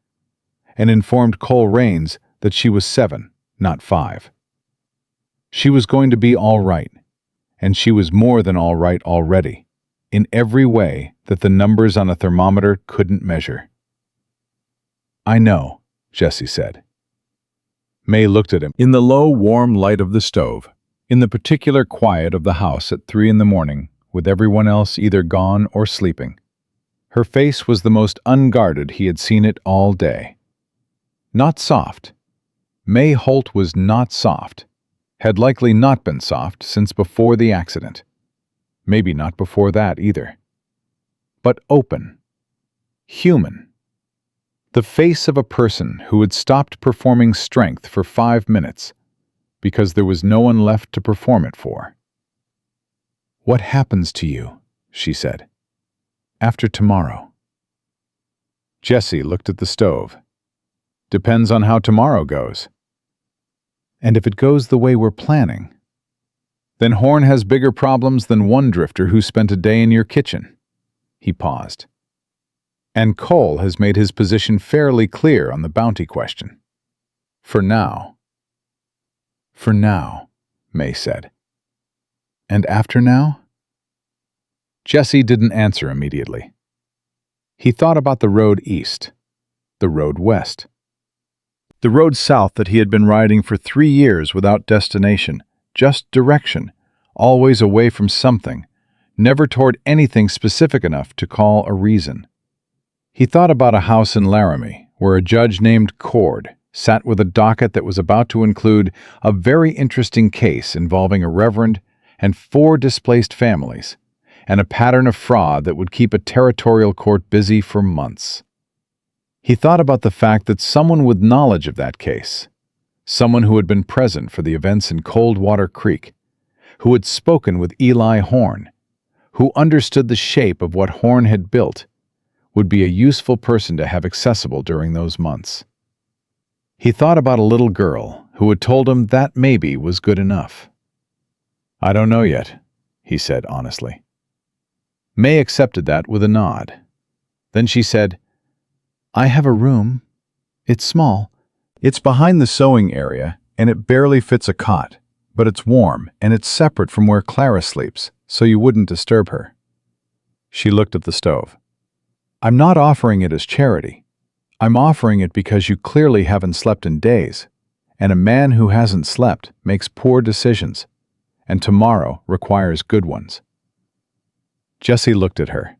and informed Cole Raines that she was 7, not 5. She was going to be all right, and she was more than all right already, in every way that the numbers on a thermometer couldn't measure. I know, Jesse said. Mae looked at him. In the low, warm light of the stove, in the particular quiet of the house at 3 a.m, with everyone else either gone or sleeping, her face was the most unguarded he had seen it all day. Not soft. Mae Holt was not soft, had likely not been soft since before the accident. Maybe not before that either. But open. Human. The face of a person who had stopped performing strength for 5 minutes because there was no one left to perform it for. What happens to you, she said, after tomorrow? Jesse looked at the stove. Depends on how tomorrow goes. And if it goes the way we're planning, then Horn has bigger problems than one drifter who spent a day in your kitchen. He paused. And Cole has made his position fairly clear on the bounty question. For now. For now, Mae said. And after now? Jesse didn't answer immediately. He thought about the road east, the road west. The road south that he had been riding for 3 years without destination, just direction, always away from something, never toward anything specific enough to call a reason. He thought about a house in Laramie where a judge named Cord sat with a docket that was about to include a very interesting case involving a reverend and 4 displaced families, and a pattern of fraud that would keep a territorial court busy for months. He thought about the fact that someone with knowledge of that case, someone who had been present for the events in Coldwater Creek, who had spoken with Eli Horn, who understood the shape of what Horn had built, would be a useful person to have accessible during those months. He thought about a little girl who had told him that maybe was good enough. I don't know yet, he said honestly. Mae accepted that with a nod. Then she said, I have a room. It's small. It's behind the sewing area, and it barely fits a cot, but it's warm, and it's separate from where Clara sleeps, so you wouldn't disturb her. She looked at the stove. I'm not offering it as charity. I'm offering it because you clearly haven't slept in days, and a man who hasn't slept makes poor decisions, and tomorrow requires good ones. Jesse looked at her.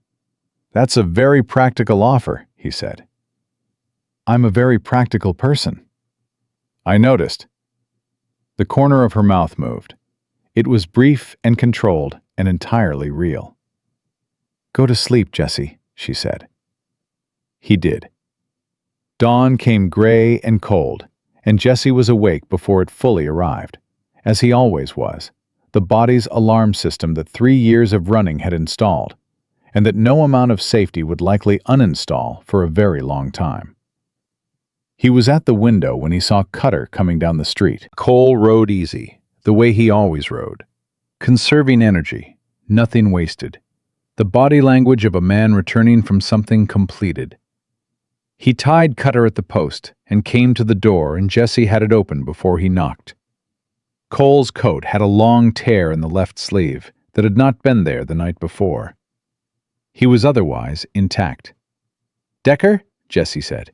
That's a very practical offer, he said. I'm a very practical person. I noticed. The corner of her mouth moved. It was brief and controlled and entirely real. Go to sleep, Jesse, she said. He did. Dawn came gray and cold, and Jesse was awake before it fully arrived, as he always was, the body's alarm system that 3 years of running had installed, and that no amount of safety would likely uninstall for a very long time. He was at the window when he saw Cutter coming down the street. Cole rode easy, the way he always rode. Conserving energy, nothing wasted. The body language of a man returning from something completed. He tied Cutter at the post and came to the door, and Jesse had it open before he knocked. Cole's coat had a long tear in the left sleeve that had not been there the night before. He was otherwise intact. "Decker," Jesse said.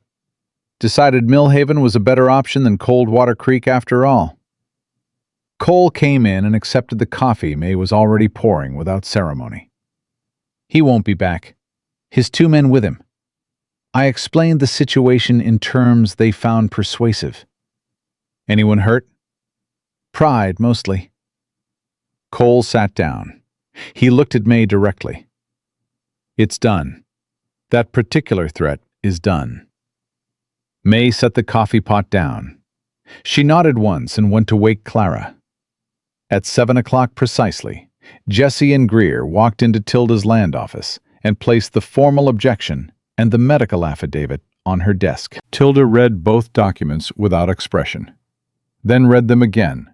"Decided Millhaven was a better option than Coldwater Creek after all." Cole came in and accepted the coffee Mae was already pouring without ceremony. "He won't be back. His 2 men with him." I explained the situation in terms they found persuasive. "Anyone hurt?" "Pride, mostly." Cole sat down. He looked at Mae directly. "It's done. That particular threat is done." Mae set the coffee pot down. She nodded once and went to wake Clara. At 7 o'clock precisely, Jesse and Greer walked into Tilda's land office and placed the formal objection and the medical affidavit on her desk. Tilda read both documents without expression, then read them again,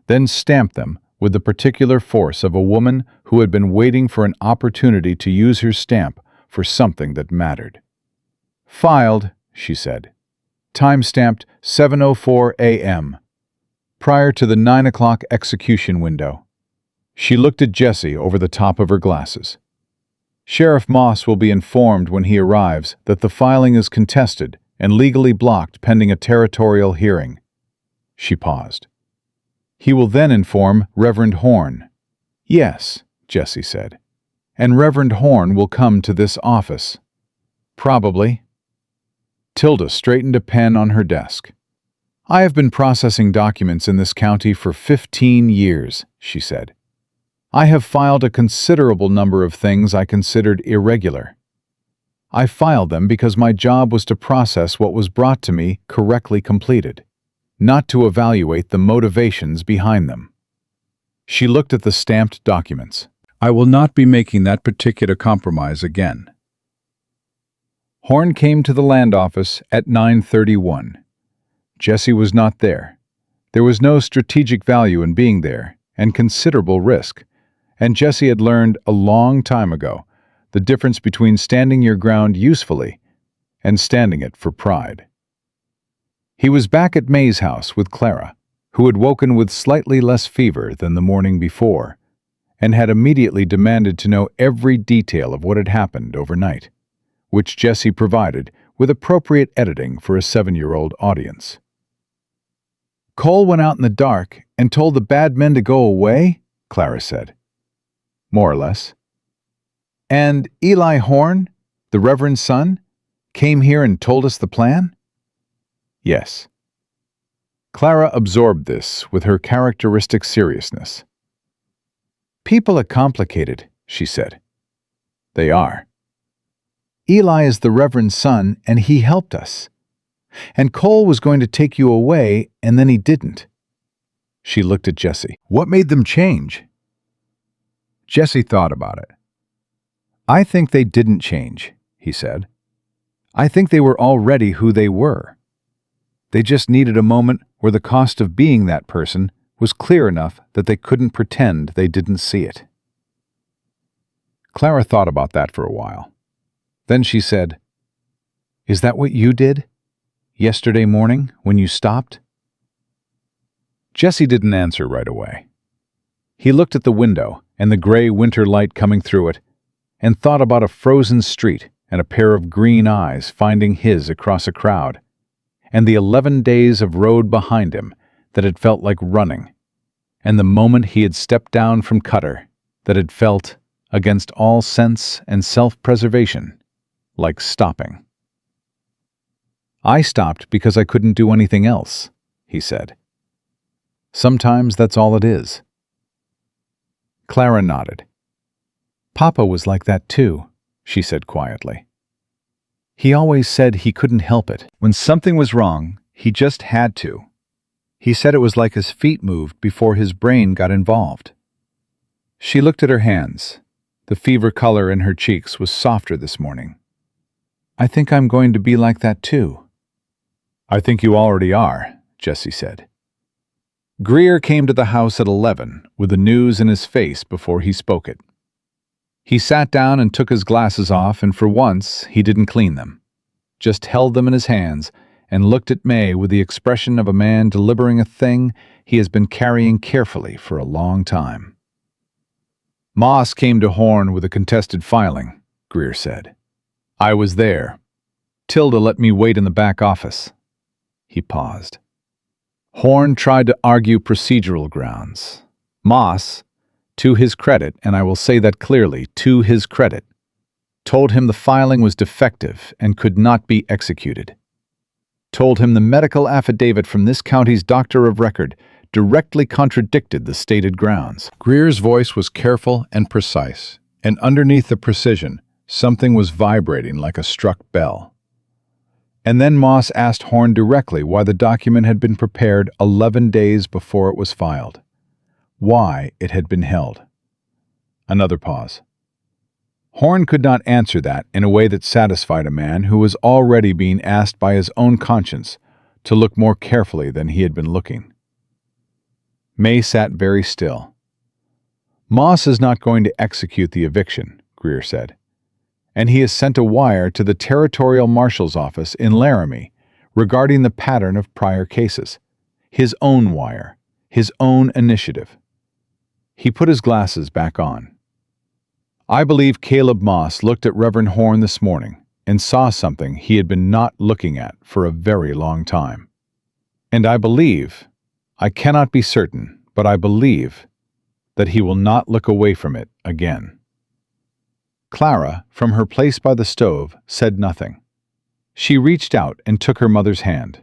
then stamped them with the particular force of a woman who had been waiting for an opportunity to use her stamp for something that mattered. "Filed," she said. "Time-stamped 7:04 a.m., prior to the 9 o'clock execution window." She looked at Jesse over the top of her glasses. "Sheriff Moss will be informed when he arrives that the filing is contested and legally blocked pending a territorial hearing." She paused. "He will then inform Reverend Horn." "Yes," Jesse said. "And Reverend Horn will come to this office." "Probably." Tilda straightened a pen on her desk. "I have been processing documents in this county for 15 years, she said. "I have filed a considerable number of things I considered irregular. I filed them because my job was to process what was brought to me correctly completed, not to evaluate the motivations behind them." She looked at the stamped documents. "I will not be making that particular compromise again." Horn came to the land office at 9:31. Jesse was not there. There was no strategic value in being there, and considerable risk. And Jesse had learned a long time ago the difference between standing your ground usefully and standing it for pride. He was back at Mae's house with Clara, who had woken with slightly less fever than the morning before, and had immediately demanded to know every detail of what had happened overnight, which Jesse provided with appropriate editing for a 7-year-old audience. "Cole went out in the dark and told the bad men to go away?" Clara said. "More or less." "And Eli Horn, the Reverend's son, came here and told us the plan?" "Yes." Clara absorbed this with her characteristic seriousness. "People are complicated," she said. "They are." "Eli is the Reverend's son, and he helped us. And Cole was going to take you away, and then he didn't." She looked at Jesse. "What made them change?" Jesse thought about it. "I think they didn't change," he said. "I think they were already who they were. They just needed a moment where the cost of being that person was clear enough that they couldn't pretend they didn't see it." Clara thought about that for a while. Then she said, "Is that what you did? Yesterday morning, when you stopped?" Jesse didn't answer right away. He looked at the window and the gray winter light coming through it, and thought about a frozen street and a pair of green eyes finding his across a crowd, and the 11 days of road behind him that had felt like running, and the moment he had stepped down from Cutter that had felt, against all sense and self-preservation, like stopping. "I stopped because I couldn't do anything else," he said. "Sometimes that's all it is." Clara nodded. "Papa was like that too," she said quietly. "He always said he couldn't help it. When something was wrong, he just had to. He said it was like his feet moved before his brain got involved." She looked at her hands. The fever color in her cheeks was softer this morning. "I think I'm going to be like that too." "I think you already are," Jesse said. Greer came to the house at 11 with the news in his face before he spoke it. He sat down and took his glasses off, and for once he didn't clean them, just held them in his hands and looked at Mae with the expression of a man delivering a thing he has been carrying carefully for a long time. "Moss came to Horn with a contested filing," Greer said. "I was there. Tilda let me wait in the back office." He paused. Horn tried to argue procedural grounds. Moss, to his credit, and I will say that clearly, to his credit, told him the filing was defective and could not be executed. Told him the medical affidavit from this county's doctor of record directly contradicted the stated grounds. Greer's voice was careful and precise, and underneath the precision, something was vibrating like a struck bell. And then Moss asked Horn directly why the document had been prepared 11 days before it was filed. Why it had been held. Another pause. Horn could not answer that in a way that satisfied a man who was already being asked by his own conscience to look more carefully than he had been looking. Mae sat very still. "Moss is not going to execute the eviction," Greer said, "and he has sent a wire to the Territorial Marshal's office in Laramie regarding the pattern of prior cases. His own wire, his own initiative." He put his glasses back on. "I believe Caleb Moss looked at Reverend Horn this morning and saw something he had been not looking at for a very long time. And I believe, I cannot be certain, but I believe that he will not look away from it again." Clara, from her place by the stove, said nothing. She reached out and took her mother's hand.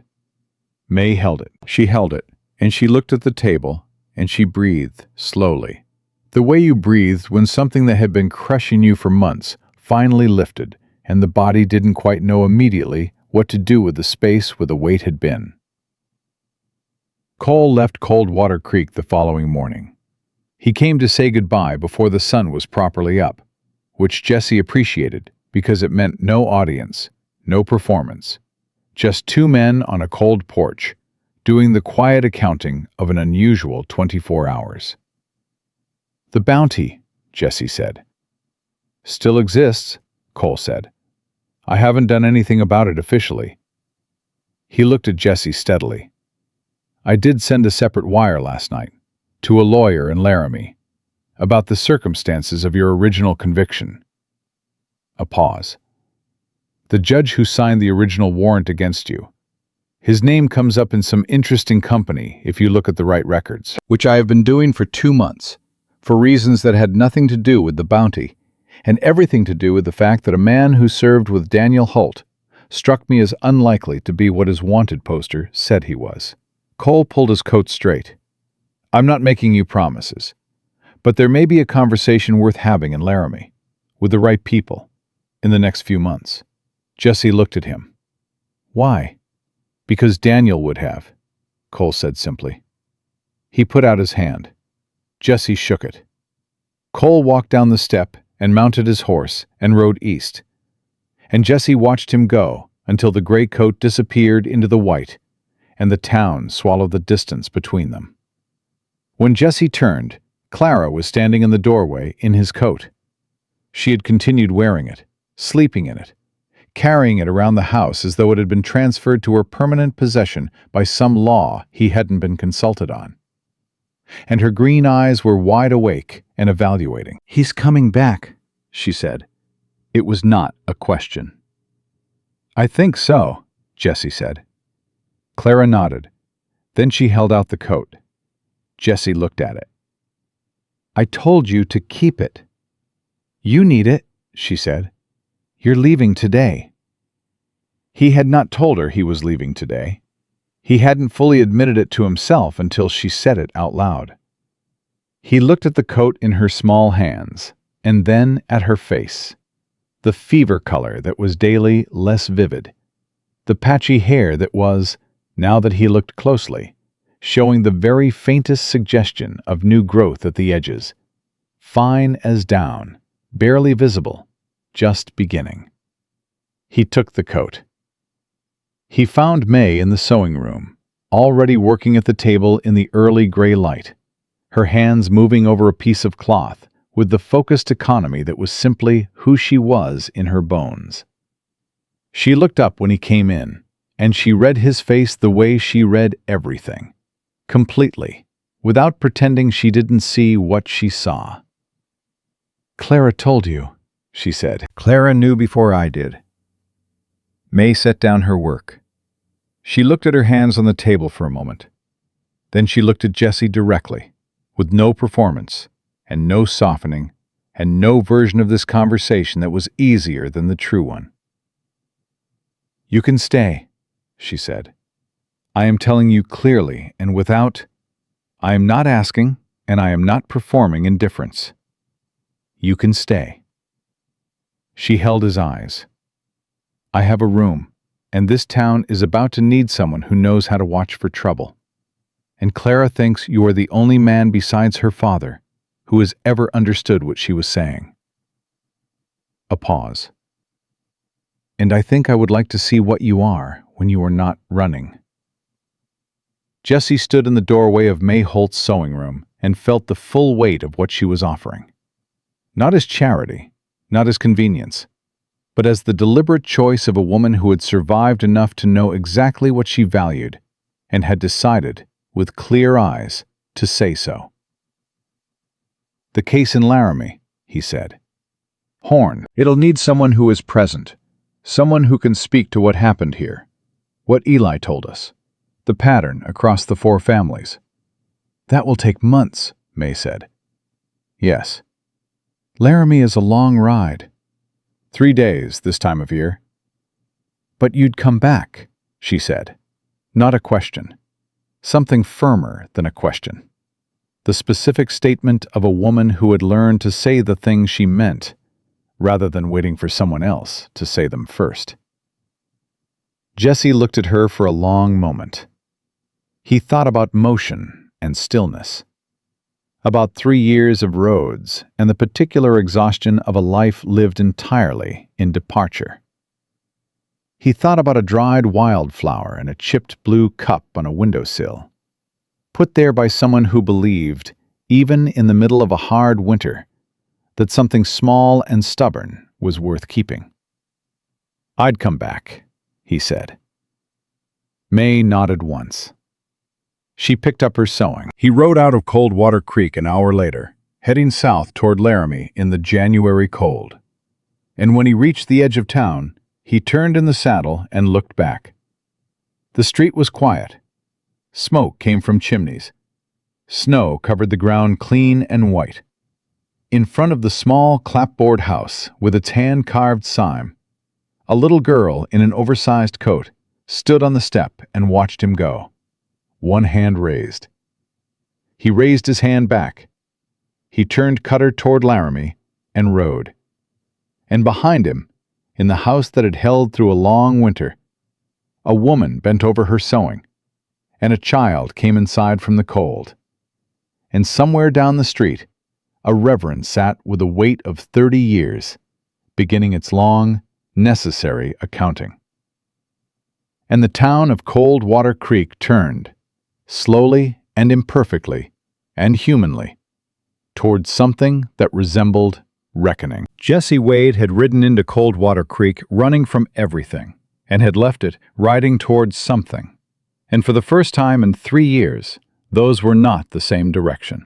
Mae held it. She held it, and she looked at the table, and she breathed slowly. The way you breathed when something that had been crushing you for months finally lifted, and the body didn't quite know immediately what to do with the space where the weight had been. Cole left Coldwater Creek the following morning. He came to say goodbye before the sun was properly up, which Jesse appreciated because it meant no audience, no performance, just two men on a cold porch, doing the quiet accounting of an unusual 24 hours. "The bounty," Jesse said. "Still exists," Cole said. "I haven't done anything about it officially." He looked at Jesse steadily. "I did send a separate wire last night, to a lawyer in Laramie, about the circumstances of your original conviction." A pause. "The judge who signed the original warrant against you. His name comes up in some interesting company if you look at the right records, which I have been doing for 2 months, for reasons that had nothing to do with the bounty, and everything to do with the fact that a man who served with Daniel Holt struck me as unlikely to be what his wanted poster said he was." Cole pulled his coat straight. "I'm not making you promises, but there may be a conversation worth having in Laramie, with the right people, in the next few months." Jesse looked at him. "Why?" "Because Daniel would have," Cole said simply. He put out his hand. Jesse shook it. Cole walked down the step and mounted his horse and rode east. And Jesse watched him go until the gray coat disappeared into the white, and the town swallowed the distance between them. When Jesse turned, Clara was standing in the doorway in his coat. She had continued wearing it, sleeping in it, carrying it around the house as though it had been transferred to her permanent possession by some law he hadn't been consulted on. And her green eyes were wide awake and evaluating. "He's coming back," she said. It was not a question. "I think so," Jesse said. Clara nodded. Then she held out the coat. Jesse looked at it. "I told you to keep it." "You need it," she said. "You're leaving today." He had not told her he was leaving today. He hadn't fully admitted it to himself until she said it out loud. He looked at the coat in her small hands, and then at her face. The fever color that was daily less vivid. The patchy hair that was, now that he looked closely, showing the very faintest suggestion of new growth at the edges. Fine as down, barely visible, just beginning. He took the coat. He found Mae in the sewing room, already working at the table in the early gray light, her hands moving over a piece of cloth with the focused economy that was simply who she was in her bones. She looked up when he came in, and she read his face the way she read everything, completely, without pretending she didn't see what she saw. "Clara told you," she said. "Clara knew before I did." Mae set down her work. She looked at her hands on the table for a moment. Then she looked at Jesse directly, with no performance, and no softening, and no version of this conversation that was easier than the true one. "You can stay," she said. "I am telling you clearly and without... I am not asking, and I am not performing indifference. You can stay." She held his eyes. "I have a room, and this town is about to need someone who knows how to watch for trouble. And Clara thinks you are the only man besides her father who has ever understood what she was saying." A pause. "And I think I would like to see what you are when you are not running." Jesse stood in the doorway of Mae Holt's sewing room and felt the full weight of what she was offering. Not as charity, not as convenience, but as the deliberate choice of a woman who had survived enough to know exactly what she valued and had decided, with clear eyes, to say so. "The case in Laramie," he said. "Horn. It'll need someone who is present, someone who can speak to what happened here, what Eli told us, the pattern across the 4 families." "That will take months," Mae said. "Yes. Laramie is a long ride. 3 days this time of year." "But you'd come back," she said. Not a question. Something firmer than a question. The specific statement of a woman who had learned to say the things she meant, rather than waiting for someone else to say them first. Jesse looked at her for a long moment. He thought about motion and stillness, about 3 years of roads and the particular exhaustion of a life lived entirely in departure. He thought about a dried wildflower in a chipped blue cup on a windowsill, put there by someone who believed, even in the middle of a hard winter, that something small and stubborn was worth keeping. "I'd come back," he said. Mae nodded once. She picked up her sewing. He rode out of Coldwater Creek an hour later, heading south toward Laramie in the January cold. And when he reached the edge of town, he turned in the saddle and looked back. The street was quiet. Smoke came from chimneys. Snow covered the ground clean and white. In front of the small clapboard house with its hand-carved sign, a little girl in an oversized coat stood on the step and watched him go, one hand raised. He raised his hand back. He turned Cutter toward Laramie and rode. And behind him, in the house that had held through a long winter, a woman bent over her sewing, and a child came inside from the cold. And somewhere down the street, a reverend sat with a weight of 30 years, beginning its long, necessary accounting. And the town of Coldwater Creek turned, slowly and imperfectly and humanly, towards something that resembled reckoning. Jesse Wade had ridden into Coldwater Creek running from everything, and had left it riding towards something. And for the first time in 3 years, those were not the same direction.